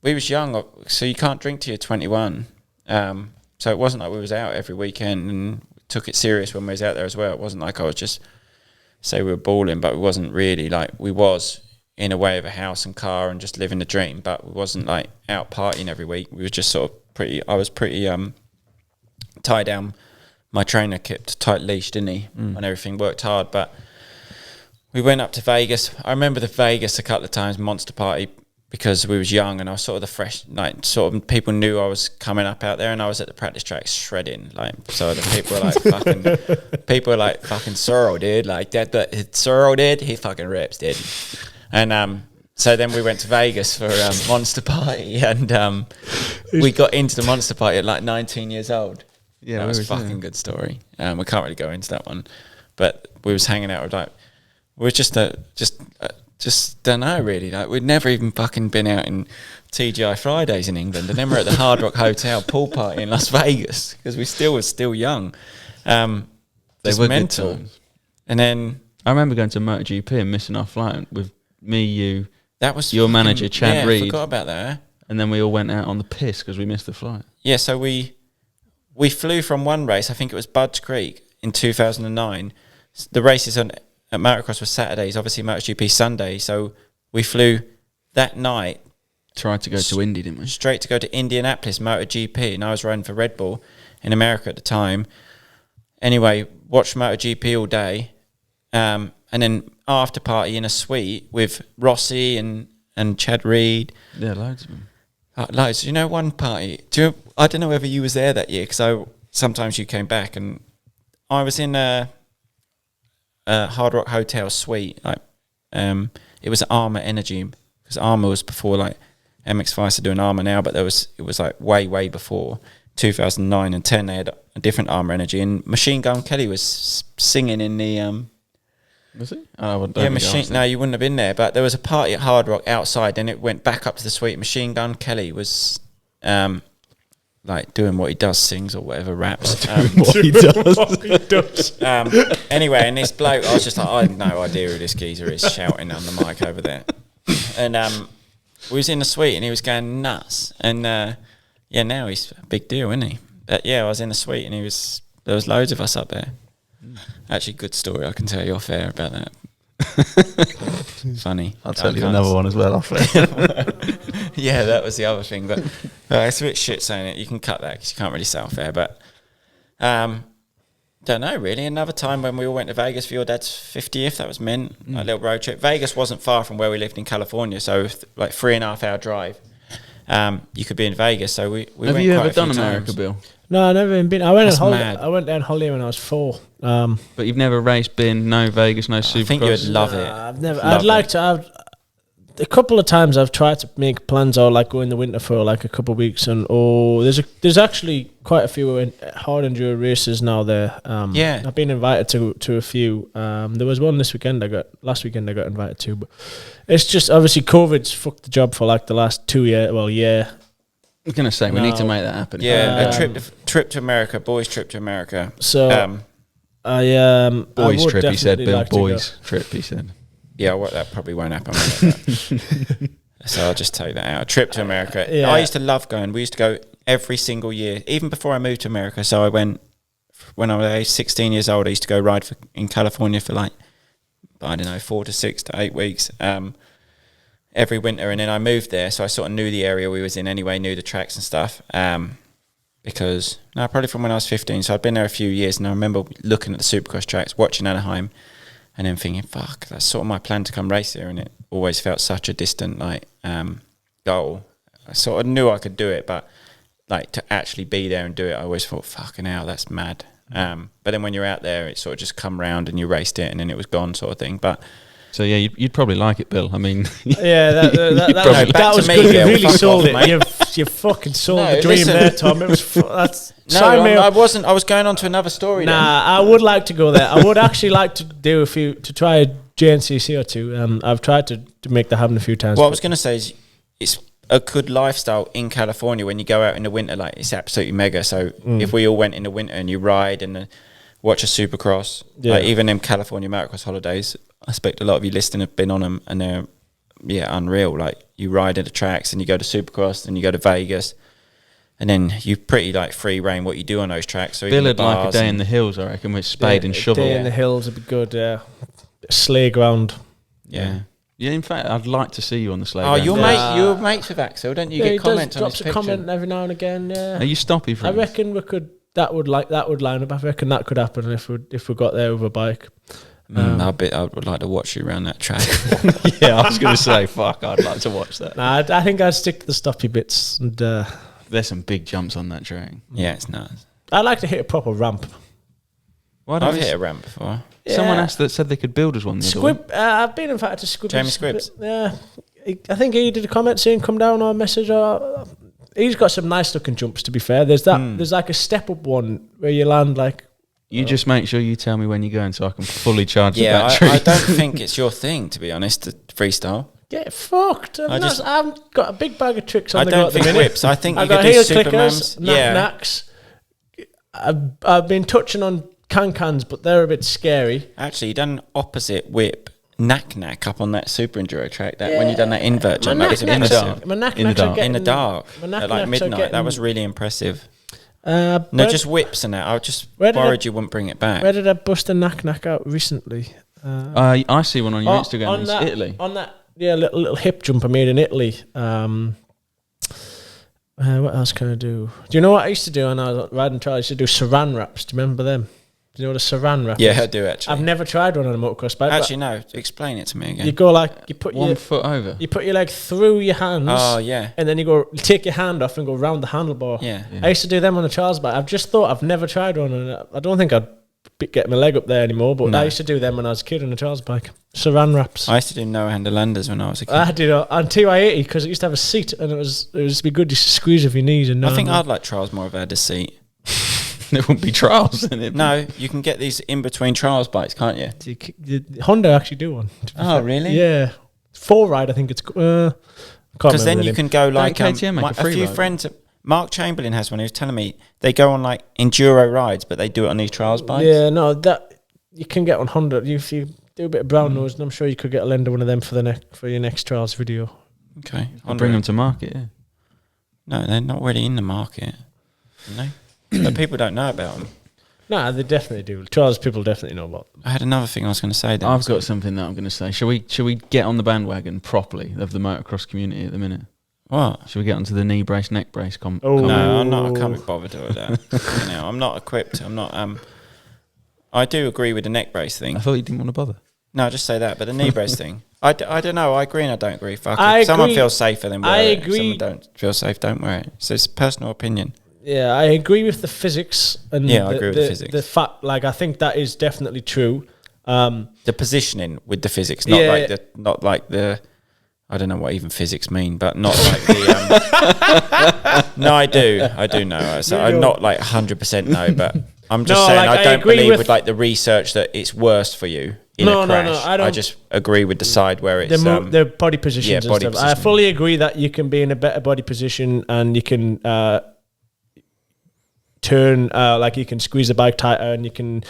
was young, so you can't drink till you're 21. So it wasn't like we was out every weekend and took it serious when we was out there as well. It wasn't like I was just say we were balling, but we wasn't really like we was in a way of a house and car and just living the dream. But we wasn't like out partying every week. We were just sort of pretty. I was pretty tie down. My trainer kept tight leash, didn't he? And everything worked hard. But we went up to Vegas. I remember the Vegas a couple of times, Monster Party, because we was young and I was sort of the fresh, like sort of people knew I was coming up out there, and I was at the practice track shredding. Like, so the people were like fucking Sorrel, dude. Like that Sorrel did, he fucking rips, dude. And so then we went to Vegas for Monster Party, and we got into the Monster Party at like 19 years old. Yeah, that was a fucking good story. We can't really go into that one, but we was hanging out with like we were just don't know really. Like we'd never even fucking been out in TGI Fridays in England, and then we're at the Hard Rock Hotel pool party in Las Vegas because we were still young. They were mental. Good times. And then I remember going to MotoGP and missing our flight with me, you, that was your manager Chad Reed. I forgot about that. And then we all went out on the piss because we missed the flight. Yeah, so we flew from one race. I think it was Budds Creek in 2009. The races at Motocross were Saturdays, obviously MotoGP Sunday. So we flew that night. Tried to go to Indy, didn't we? Straight to go to Indianapolis, MotoGP. And I was riding for Red Bull in America at the time. Anyway, watched MotoGP all day. And then after party in a suite with Rossi and Chad Reed. Yeah, loads of them. Loads. You know, one party. I don't know whether you was there that year, because sometimes you came back, and I was in a Hard Rock Hotel suite. Like, it was Armour Energy, because Armour was before like MX-5 are doing Armour now, but it was like way before 2009 and 10. They had a different Armour Energy, and Machine Gun Kelly was singing in the. Was he? No, you wouldn't have been there. But there was a party at Hard Rock outside, and it went back up to the suite. Machine Gun Kelly was like doing what he does, sings or whatever, raps. What he does. Anyway, and this bloke, I was just like, I had no idea who this geezer is shouting on the mic over there. And we was in the suite, and he was going nuts. And now he's a big deal, isn't he? But yeah, I was in the suite, and there was loads of us up there. Actually, good story. I can tell you off air about that. Funny. I'll tell you another one as well off air. Yeah, that was the other thing. But it's a bit shit saying it. You can cut that because you can't really say off air. But don't know really. Another time when we all went to Vegas for your dad's 50th, that was mint. A little road trip. Vegas wasn't far from where we lived in California, so like 3.5 hour drive. You could be in Vegas. So we Have went you quite ever a few done America, times. Bill? No, I've never even been. I went That's on holiday. mad. I went down holiday when I was 4. But you've never raced, been no Vegas, no Supercross? I think you would love it. I've never. Love I'd like it. to. A couple of times I've tried to make plans, or like go in the winter for like a couple of weeks, and there's actually quite a few hard enduro races now there. Yeah, I've been invited to a few. There was one last weekend I got invited to, but it's just obviously COVID's fucked the job for like the last 2 years. Well, yeah. I was going to say, we need to make that happen. Yeah, a trip to America, boys' trip to America. So boys' would trip, he said. definitely Bill, like to go. boys' trip, he said. Yeah, well, that probably won't happen. So I'll just take that out. A trip to America. Yeah. I used to love going. We used to go every single year, even before I moved to America. So I went, when I was 16 years old, I used to go ride in California for like, I don't know, 4 to 6 to 8 weeks every winter. And then I moved there, so I sort of knew the area we was in anyway, knew the tracks and stuff. Probably from when I was 15. So I'd been there a few years, and I remember looking at the Supercross tracks, watching Anaheim, and then thinking, fuck, that's sort of my plan to come race here. And it always felt such a distant goal. I sort of knew I could do it, but like to actually be there and do it, I always thought, fucking hell, that's mad. But then when you're out there, it sort of just come round and you raced it, and then it was gone, sort of thing. But so yeah, you'd probably like it, Bill. I mean, yeah, that was good. You really sold it. You fucking sold the dream there, Tom. It was that's. I wasn't. I was going on to another story. Nah, I would like to go there. I would actually like to do to try a JNCC or two. I've tried to make that happen a few times. What I was going to say is, a good lifestyle in California when you go out in the winter. Like, it's absolutely mega. So if we all went in the winter and you ride and watch a Supercross, like even in California motocross holidays, I expect a lot of you listening have been on them, and they're unreal. Like, you ride at the tracks and you go to Supercross and you go to Vegas, and then you pretty like free reign what you do on those tracks. So Bill would like a day in the hills, I reckon, with spade and shovel. A day in the hills would be good. Sleigh ground. Yeah. In fact, I'd like to see you on the sleigh. Oh, you're mates with Axel, don't you? Get comments on his picture. Drops a comment every now and again. Yeah. Are you stoppy friends? I reckon we could. That would line up. I reckon that could happen if we got there with a bike. I would like to watch you around that track. Yeah, I was going to say, fuck, I'd like to watch that. Nah, I think I'd stick to the stoppy bits. And there's some big jumps on that track. Yeah, it's nice. I'd like to hit a proper ramp. I've hit a ramp before. Someone asked that said they could build us one. Squib. I've been in fact to Squib. Jamie Squibbs. Yeah, I think he did a comment saying come down or a message. Or he's got some nice looking jumps. To be fair, there's that. There's like a step up one where you land like. You just make sure you tell me when you're going so I can fully charge the battery. I don't think it's your thing, to be honest, the freestyle. Get fucked. I've got a big bag of tricks on the go go at the minute. Whips. I think I've you got could do heel Supermans. clickers, knacks. I've been touching on can-cans, but they're a bit scary. Actually, you done opposite whip knack up on that Super Enduro track. That when you done that invert jump, that was in the dark. In the dark, at like midnight. That was really impressive. Just whips and that. I was just worried you wouldn't bring it back. Where did I bust a knack out recently? I see one on your Instagram. It's Italy. On that, little hip jump I made in Italy. What else can I do? Do you know what I used to do when I was riding trials? I used to do saran wraps. Do you remember them? Do you know what a saran wrap is? Yeah, I do actually. I've never tried one on a motocross bike. Actually, no. Explain it to me again. You go like you put one foot over. You put your leg through your hands. Oh yeah. And then you take your hand off and go round the handlebar. Yeah. I used to do them on a trials bike. I've just thought I've never tried one, and I don't think I'd get my leg up there anymore. But I used to do them when I was a kid on a trials bike. Saran wraps. I used to do no-hander landers when I was a kid. I did on TY80 because it used to have a seat, and it was be good to squeeze with your knees. And I think I'd like trials more if I had a seat. There wouldn't be trials in it. No, you can get these in between trials bikes, can't you? Honda actually do one. Oh, really? Yeah, 4Ride. I think it's because then you can go like a few friends. Mark Chamberlain has one. He was telling me they go on like enduro rides, but they do it on these trials bikes. Yeah, no, that you can get on Honda. If you do a bit of brown nose, and I'm sure you could get a lender one of them for your next trials video. Okay, I'll bring them to market. Yeah. No, they're not really in the market. No. But people don't know about them. Nah, they definitely do. Trials people definitely know about them. I had another thing I was going to say. I've got something that I'm going to say. Shall we get on the bandwagon properly of the motocross community at the minute? What? Shall we get onto the knee brace, neck brace? No, I'm not. I can't be bothered with that. I'm not equipped. I'm not. I do agree with the neck brace thing. I thought you didn't want to bother. No, just say that. But the knee brace thing, I don't know. I agree and I don't agree. Fuck it. If someone feels safer, then wear it. If someone don't feel safe, don't wear it. So it's personal opinion. Yeah, I agree with the physics. And I agree with the physics. The fact, I think that is definitely true. The positioning with the physics, not like the. I don't know what even physics mean, but not like the. No, I do know. So I'm not like 100% no, but I'm just saying I don't believe with like the research that it's worse for you in a crash. No, I just agree with the side where it's the body positions and stuff. I fully agree that you can be in a better body position and you can turn you can squeeze the bike tighter and you can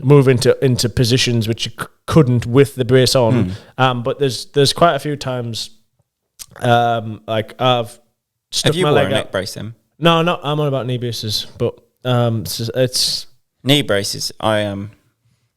move into positions which you couldn't with the brace on. But there's quite a few times I've stuck my leg out. Neck brace then? No, I'm on about knee braces, but it's knee braces.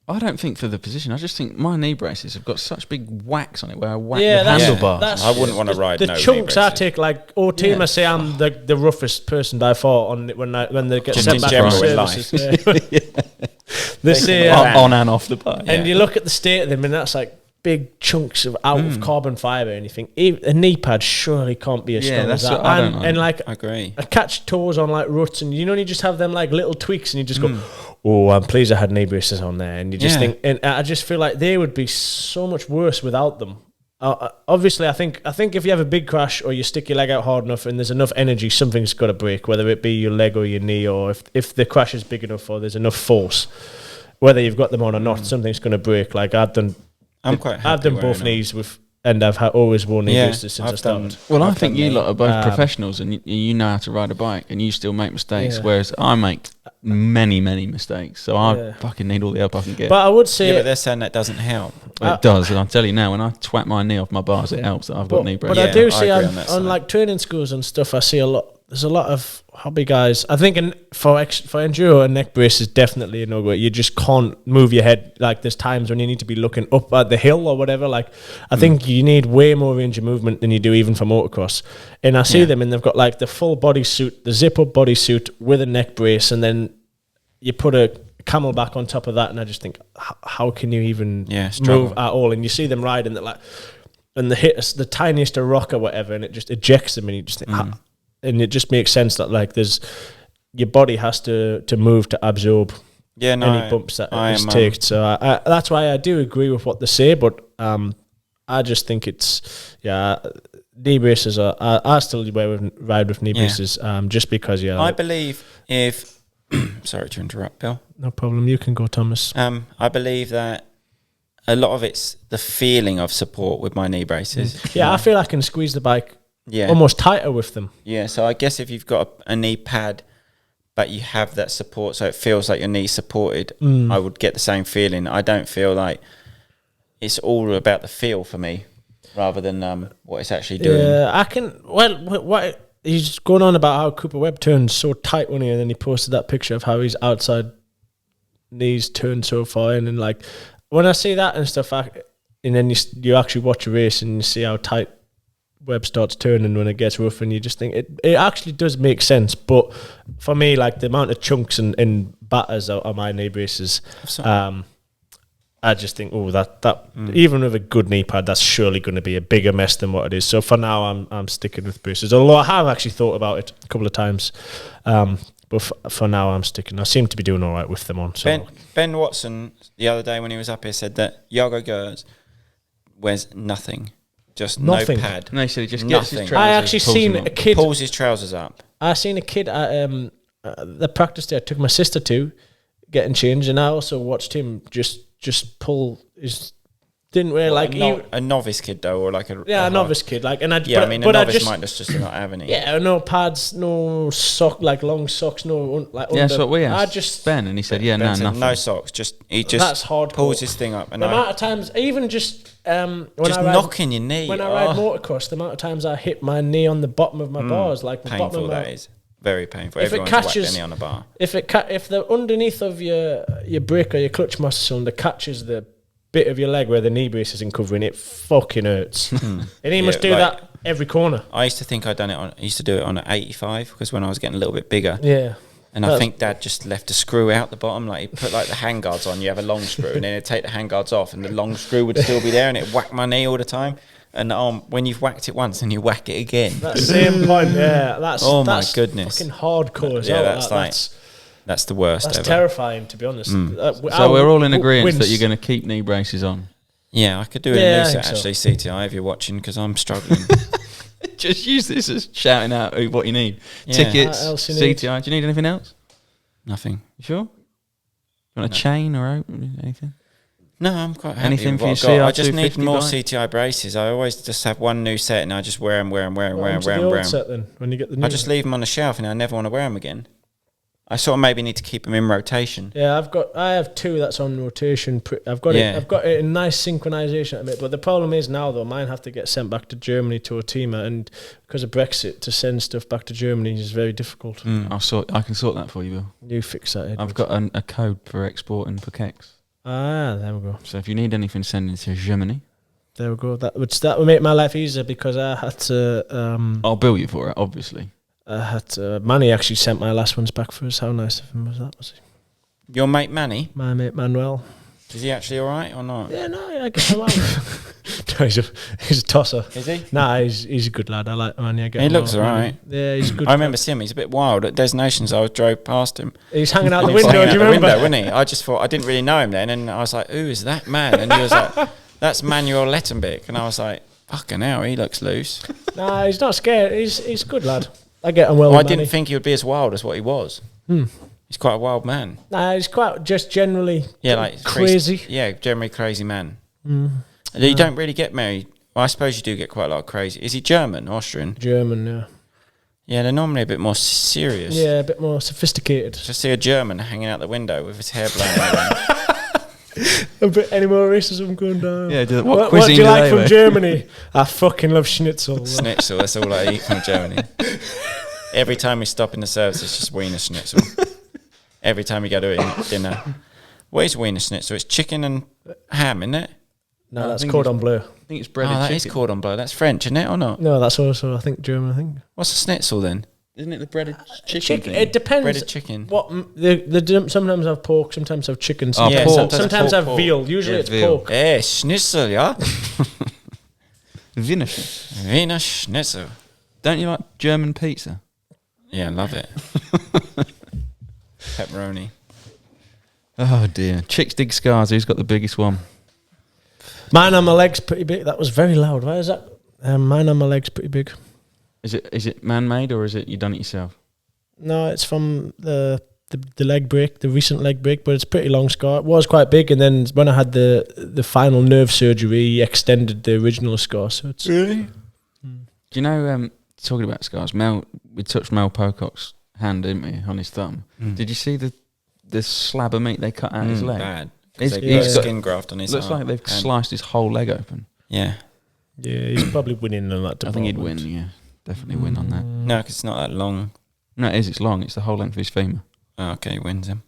I don't think for the position. I just think my knee braces have got such big whacks on it where I whack the handlebars. I wouldn't want to ride the chunks I take. Like Team say I'm the roughest person by far on when they get just sent in back general from in services. life. They say on and off the bike, and you look at the state of them, and that's like big chunks of out of carbon fiber, and you think a knee pad surely can't be as strong as that. And like I agree. I catch toes on like ruts, and you just have them like little tweaks, and you just go, oh, I'm pleased I had knee braces on there, and you just think, and I just feel like they would be so much worse without them. Obviously, I think if you have a big crash or you stick your leg out hard enough and there's enough energy, something's got to break, whether it be your leg or your knee, or if the crash is big enough or there's enough force, whether you've got them on or not, something's going to break. Like I've done quite happy both knees with and I've always worn knee braces since I I've started. done- Well, I I've think done you that. lot are both professionals, and you know how to ride a bike, and you still make mistakes, Yeah. whereas I make many mistakes. So I Yeah. fucking need all the help I can get. But I would say, Yeah, but they're saying that doesn't help. But it does, and I'll tell you now, when I twat my knee off my bars, it helps that I've got knee but braces. I do Yeah, I see agree on, on that side. like training schools and stuff, I see a lot. There's a lot of hobby guys. I think for enduro, a neck brace is definitely a no-go. You just can't move your head. Like there's times when you need to be looking up at the hill or whatever. Like I think you need way more range of movement than you do even for motocross. And I see them, and they've got like the full bodysuit, the zip-up bodysuit with a neck brace, and then you put a camelback on top of that. And I just think, how can you even struggle. move at all? And you see them riding that like. And they hit the tiniest of rock or whatever, and it just ejects them, and you just think, and it just makes sense that like your body has to move to absorb any bumps that it's taken. So I that's why I do agree with what they say, but I just think it's knee braces are. I still ride with knee braces, just because I believe if sorry to interrupt, Bill. No problem. You can go, Thomas. I believe that a lot of it's the feeling of support with my knee braces. Yeah, I feel I can squeeze the bike almost tighter with them. Yeah, so I guess if you've got a knee pad, but you have that support, so it feels like your knee's supported, I would get the same feeling. I don't feel like it's all about the feel for me, rather than what it's actually doing. Yeah, I can. Well, what he's going on about how Cooper Webb turned so tight when and then he posted that picture of how his outside knees turned so far in, and like. When I see that and stuff, and then you actually watch a race and you see how tight Webb starts turning when it gets rough, and you just think it actually does make sense. But for me, like the amount of chunks and batters on my knee braces, I just think, even with a good knee pad, that's surely going to be a bigger mess than what it is. So for now, I'm sticking with braces. Although I have actually thought about it a couple of times. But for now, I'm sticking. I seem to be doing all right with them on. So. Ben Watson, the other day when he was up here, said that Jago Gers wears nothing. Just Nothing. no pad. No, so he just gets his Nothing. trousers, I actually pulls seen them up. a kid. Pulls his trousers up. I seen a kid at the practice day I took my sister to getting changed, and I also watched him just pull his. Didn't wear like a novice kid though, or like a novice kid like, and I a novice might just not have any. Yeah, no pads, no sock, like long socks, no like. Yeah, that's what we asked. I just Ben, and he said, Ben said nothing. no socks. He just that's hardcore. pulls his thing up, and the amount of times, even just when just I ride, knocking your knee. when I ride motocross, the amount of times I hit my knee on the bottom of my bars, like the painful bottom of my, that is. Very painful. If it Everyone's catches- whacked their knee on a bar. if the underneath of your brake or your clutch master cylinder catches the bit of your leg where the knee brace isn't covering, it fucking hurts. And he must do that every corner. I used to think I'd done it I used to do it on an 85 because when I was getting a little bit bigger. Yeah. And I think Dad just left a screw out the bottom. Like he put like the handguards on. You have a long screw, and then he'd take the handguards off, and the long screw would still be there, and it'd whack my knee all the time. And when you've whacked it once, and you whack it again. That same point, yeah. That's my goodness, fucking hardcore. Yeah, that's the worst. That's ever. terrifying, to be honest. So we're all in agreement that you're going to keep knee braces on. Yeah, I could do it in new set actually, CTI, if you're watching, because I'm struggling. Just use this as shouting out what you need. Yeah. Tickets, What else you need? CTI. Do you need anything else? Nothing. You sure? You want a chain or anything? No, I'm quite happy Anything with for what your I've got. I just need CR250 more bike? CTI braces. I always just have one new set and I just wear them. Welcome to the old set then, when you get the new I just leave them on the shelf and I never want to wear them again. I sort of maybe need to keep them in rotation. Yeah, I have two that's on rotation. I've got it in nice synchronization at the minute. But the problem is now though, mine have to get sent back to Germany to a teamer, and because of Brexit, to send stuff back to Germany is very difficult. I can sort that for you, Bill. You fix that, Edward. I've got a code for exporting for Kex. There we go. So if you need anything, send it to Germany. There we go. That would make my life easier because I had to. I'll bill you for it, obviously. I had to. Manny actually sent my last ones back for us. How nice of him was that? Was he? Your mate Manny? My mate Manuel. Is he actually all right or not? Yeah, no, I get him out. No, he's a tosser. Is he? Nah, he's a good lad. I like Manny. I get He him looks out. all right. Yeah, he's good. I remember seeing him. He's a bit wild. At Des Nations, I drove past him. He's hanging out the He was window. hanging Do you out the remember? window, wasn't he? I just thought, I didn't really know him then, and I was like, who is that man? And he was like, that's Manuel Lettenbeck. And I was like, fucking hell, he looks loose. Nah, he's not scared. He's a good lad. I get on well I with didn't Manny. think he would be as wild as what he was. He's quite a wild man. Nah, he's quite just generally Yeah, like crazy. Generally crazy man. You don't really get Well, I suppose you do get quite a lot of crazy. Is he German, Austrian? German, yeah. Yeah, they're normally a bit more serious. Yeah, a bit more sophisticated. Just see a German hanging out the window with his hair blown out. A bit any more racism going down. Yeah, What do you like from Germany? I fucking love schnitzel. Schnitzel, that's all I eat from Germany. Every time we stop in the service, it's just Wiener Schnitzel. Every time we go to eat dinner. What is Wiener Schnitzel? It's chicken and ham, isn't it? No, that's cordon bleu. I think it's breaded That chicken. is cordon bleu. That's French, isn't it, or not? No, that's also, I think, German, I think. What's a schnitzel then? Isn't it the breaded chicken thing? It depends. Breaded chicken. What they sometimes have pork, sometimes have chicken, Yeah, sometimes have pork. veal. Usually Yeah, it's veal. pork. Schnitzel, yeah? Wiener Schnitzel. Wiener Schnitzel. Don't you like German pizza? Yeah, I love it. Pepperoni. Oh dear. Chicks dig scars. Who's got the biggest one? Mine on my leg's pretty big. That was very loud. Why is that? Mine on my leg's pretty big. Is it man-made or is it you done it yourself? No, it's from the leg break, the recent leg break, but it's a pretty long scar. It was quite big, and then when I had the final nerve surgery, he extended the original scar. So it's Really? Do you know? Talking about scars, we touched Mel Pocock's hand, didn't we, on his thumb? Did you see the slab of meat they cut out his leg? Bad. He's- They he's put a got- skin graft on his Looks arm. like they've And- sliced his whole leg open. Yeah. yeah, he's probably winning on that I department. think he'd win. Yeah, definitely win on that. No, because it's not that long. No, it is. It's long. It's the whole length of his femur. Oh, okay, he wins him.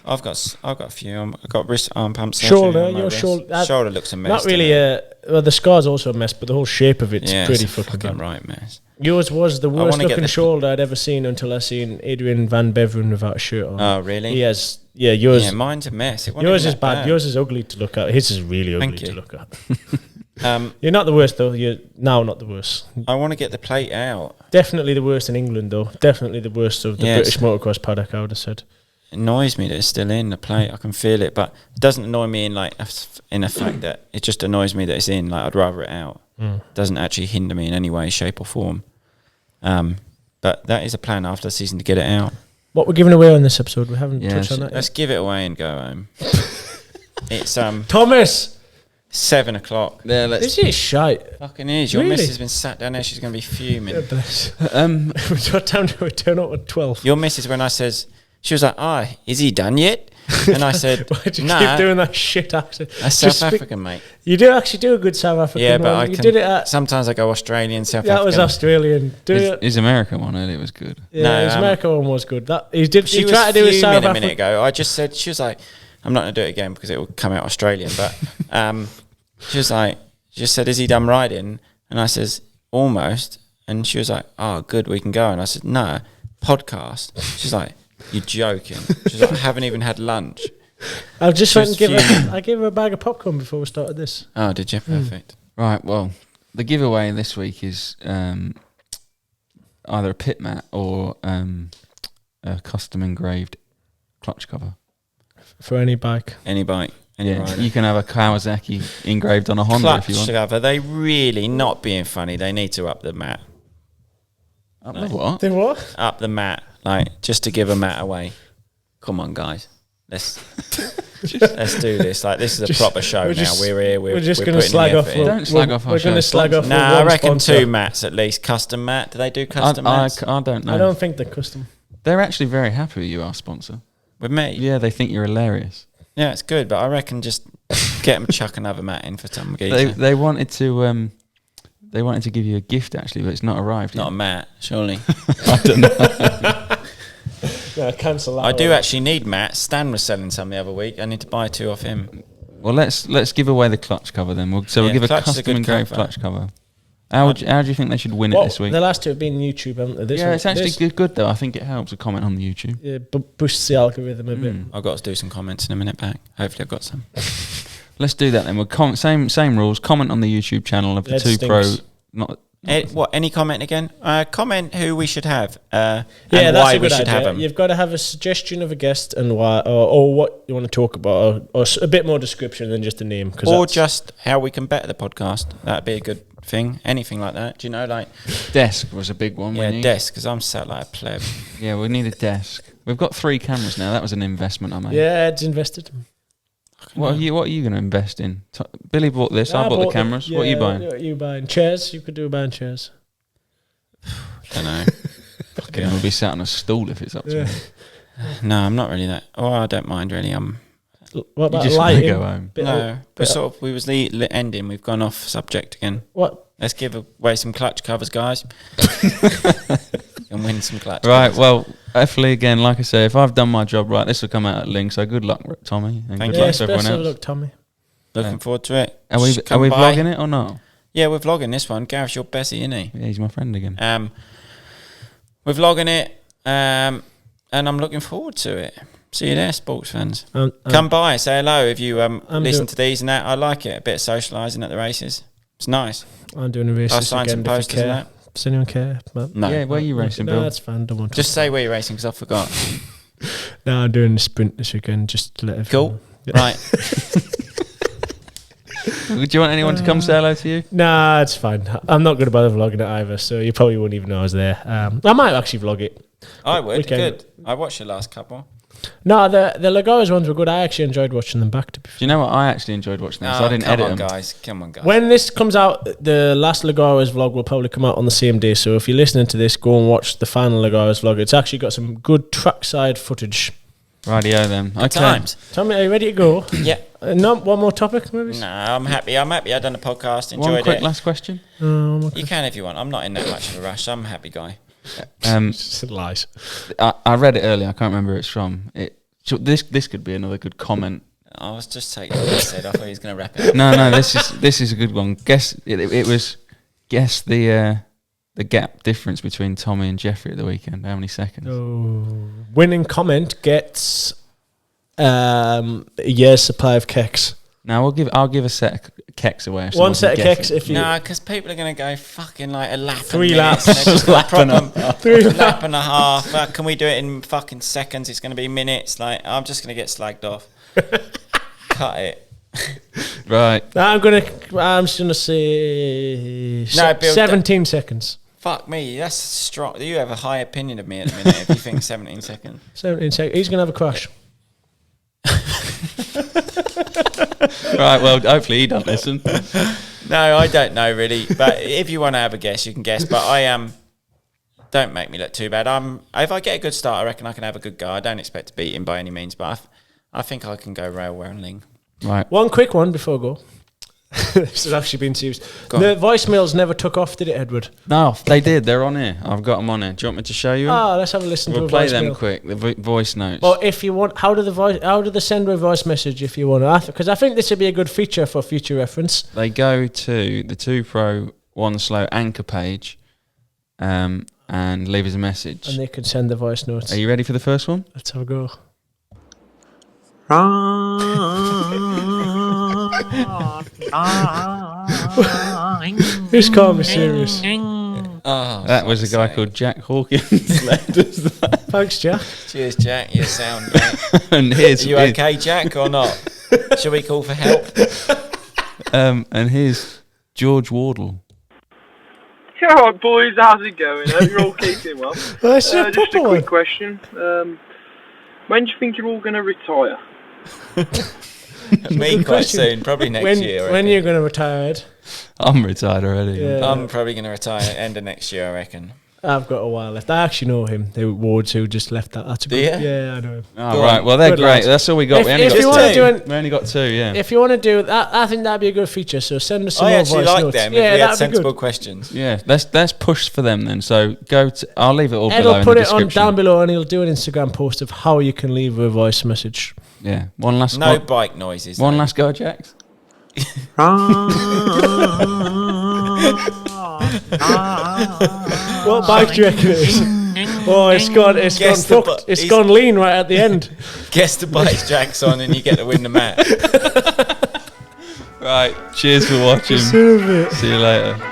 I've got a few. I've got wrist arm pumps. Shoulder, on my your wrist. shoulder- Shoulder looks a mess. Not really. doesn't it? Well, the scar's also a mess, but the whole shape of it's Yeah, pretty it's a fucking bad. right mess. Yours was the wanna worst get looking the- shoulder I'd ever seen until I seen Adrian Van Beveren without a shirt on. Oh, really? He has, yeah, yours. Yeah, mine's a mess. It wasn't Yours even is that bad. Yours is ugly to look at. His is really ugly Thank to you. look at. Um, You're not the worst though. You're now not the worst. I want to get the plate out. Definitely the worst in England though. Definitely the worst of the Yeah, British it's- motocross paddock, I would have said. It annoys me that it's still in the plate. I can feel it, but it doesn't annoy me in in the fact that it just annoys me that it's in. Like I'd rather it out. It doesn't actually hinder me in any way, shape, or form. But that is a plan after the season to get it out. What we're giving away on this episode, we haven't Yeah, touched on that Let's yet. give it away and go home. It's Thomas! 7 o'clock. There, This is shite. Fucking is. Your Really? missus has been sat down there. She's going to be fuming. What time do we turn up at 12? Your missus, when I says, she was like, is he done yet? And I said, Why'd you nah, keep doing that shit accent? that's Just South speak- African, mate. You do actually do a good South African Yeah, but one. I You can, did it at... sometimes I go Australian, South That African. was Australian. Do it. his American one earlier was good. Yeah, No, his American one was good. That he did. She He was tried to do his South fuming a minute African. ago. I just said, she was like, I'm not going to do it again because it will come out Australian. But she was like, she just said, is he done riding? And I says, almost. And she was like, oh, good, we can go. And I said, no, podcast. She's like, you're joking. She's like, I haven't even had lunch. I just She went was and give fuming. her. I gave her a bag of popcorn before we started this. Oh, did you? Perfect. Right. Well, the giveaway this week is either a pit mat or a custom engraved clutch cover. For any bike. Any bike, any Yeah, rider. you can have a Kawasaki engraved on a Honda Clutch if you want. cover. They really not being funny. They need to up the mat. Up the what? Then what? Up the mat, like just to give a mat away. Come on, guys. Let's do this. Like this is a proper show we're now. just- We're here. We're just going going to to slag off. Don't slag off our We're going to show slag off. sponsor. Nah, I one reckon sponsor. 2 mats at least. Custom mat. Do they do custom I mats? don't know. I don't think they're custom. They're actually very happy with you, our sponsor. With me? Yeah, they think you're hilarious. Yeah, it's good. But I reckon just get them chuck another mat in for some geezer. They wanted to give you a gift actually, but it's not arrived Not a yet. mat, surely. I don't know. Yeah, cancel that. I do one. actually need mats. Stan was selling some the other week. I need to buy 2 off him. Well, let's give away the clutch cover then. We'll Yeah, give a clutch is a custom good engraved cover. clutch cover. How do you think they should win it Well, this week? the last two have been YouTube, haven't they? This Yeah, one- it's actually this- good though. I think it helps to comment on the YouTube. Yeah, boosts the algorithm a bit. I've got to do some comments in a minute back. Hopefully I've got some. Let's do that then. We'll same rules. Comment on the YouTube channel of the Ed 2 Pro. stinks. Any comment again? Comment who we should have Yeah, and that's why a we good should idea. have them. You've got to have a suggestion of a guest and why, or what you want to talk about, or a bit more description than just a name. Or just how we can better the podcast. That'd be a good thing. Anything like that. Do you know, like, Desk was a big one. we yeah, need. desk, because I'm sat like a pleb. Yeah, we need a desk. We've got 3 cameras now. That was an investment I made. yeah, Ed's invested. What are you going to invest in? Billy bought this. I bought the cameras. What are you buying? What are you buying? Chairs. You could do buying chairs. Don't know. Okay, we'll be sat on a stool if it's up to me. No, I'm not really that. Oh, I don't mind really. What about You just want to lighting? go home. We was ending. We've gone off subject again. What? Let's give away some clutch covers, guys, and win some clutch. Right. Covers. Well, hopefully, again, like I say, if I've done my job right, this will come out at Link. So good luck, Tommy, and Thank good you. luck to everyone best of else. luck, Tommy. Looking forward to it. Are we Just come by. vlogging it or not? Yeah, we're vlogging this one. Gareth's your Bessie, isn't he? Yeah, he's my friend again. We're vlogging it, and I'm looking forward to it. See you there, sports fans. Come by, say hello if you listen to these and that. I like it. A bit of socialising at the races. It's nice. I'm doing a race I'll this sign some weekend. If you posters and care. that. Does anyone care? Man? No. Yeah, where are you racing, No, Bill? that's fine. Don't want to. Just say where you're racing because I forgot. No, I'm doing a sprint this weekend. Just to let everyone Cool. Right. Do you want anyone to come say hello to you? Nah, it's fine. I'm not going to bother vlogging it either, so you probably wouldn't even know I was there. I might actually vlog it. I would. Weekend. Good. I watched the last couple. No, the Lagares ones were good. I actually enjoyed watching them back. To be fair. Do you know what? I actually enjoyed watching them, so I didn't edit them. Come on, guys. When this comes out, the last Lagares vlog will probably come out on the same day. So if you're listening to this, go and watch the final Lagares vlog. It's actually got some good trackside footage. Rightio then. Okay. Times. Tommy, are you ready to go? Yeah. No, one more topic, maybe? No, I'm happy. I've done the podcast. Enjoyed One quick it. last question. You can if you want. I'm not in that much of a rush. I'm a happy guy. Lies. I read it earlier. I can't remember who it's from. This could be another good comment. I was just taking what he said. I thought he was going to wrap it up. No, this is a good one. Guess the gap difference between Tommy and Jeffrey at the weekend. How many seconds? Winning comment gets a year's supply of keks. Now I'll give a set of keks away. If One someone set of can guess keks it. if you... No, because people are going to go fucking like a lap. 3 and laps. minutes, and they're just gonna Three lap and a half. Can we do it in fucking seconds? It's going to be minutes. Like I'm just going to get slagged off. Cut it. Right. I'm just gonna say No, Bill, 17 seconds. Fuck me, that's strong. You have a high opinion of me at the minute if you think 17 seconds. 17 seconds. He's gonna have a crash. Right. Well, hopefully he don't listen. No, I don't know really. But if you want to have a guess, you can guess. But I am. Don't make me look too bad. If I get a good start, I reckon I can have a good go. I don't expect to beat him by any means, but I think I can go rail whirling. Right. One quick one before I go. This has actually been serious. The voicemails never took off, did it, Edward? No, they did. They're on here. I've got them on here. Do you want me to show you them? Let's have a listen We'll to a play voicemail. them quick. The voice notes. Well, if you want, how do they send a voice message if you want? Because I think this would be a good feature for future reference. They go to the 2 Pro 1 Slow anchor page, and leave us a message. And they can send the voice notes. Are you ready for the first one? Let's have a go. This can't be serious. Oh, That was a guy called Jack Hawkins. Left us that. Thanks, Jack. Cheers, Jack. You sound great. And Are you okay, Jack, or not? Shall we call for help? and here's George Wardle. All right, boys, how's it going? Hope you're all keeping well. That's a Just a proper quick one. question. When do you think you're all going to retire? Me Good quite question. soon, probably next year. I When reckon. you're going to retire, Ed? I'm retired already. Yeah. I'm probably going to retire end of next year, I reckon. I've got a while left. I actually know him. The Wards who just left that. That's a Do good. you? Yeah, I know him. Oh, Go right. on. Well, they're Good great. lads. That's all we got. If We only you got want to two. do We only got 2, yeah. If you want to do that, I think that'd be a good feature. So send us some I more actually voice like notes. them Yeah, if we had that'd be sensible good. questions. Yeah, let's push for them then. So I'll leave it all Ed below will in put the it on description. down below, and he'll do an Instagram post of how you can leave a voice message. Yeah. One last No one, bike noises. one though. last go, Jax. What bike do you reckon it is? Oh, it's gone Guess the fucked. bu- It's he's- gone lean right at the end. Guess the bike's Jack's on and you get to win the match. Right. Cheers for watching. See you in a bit. See you later.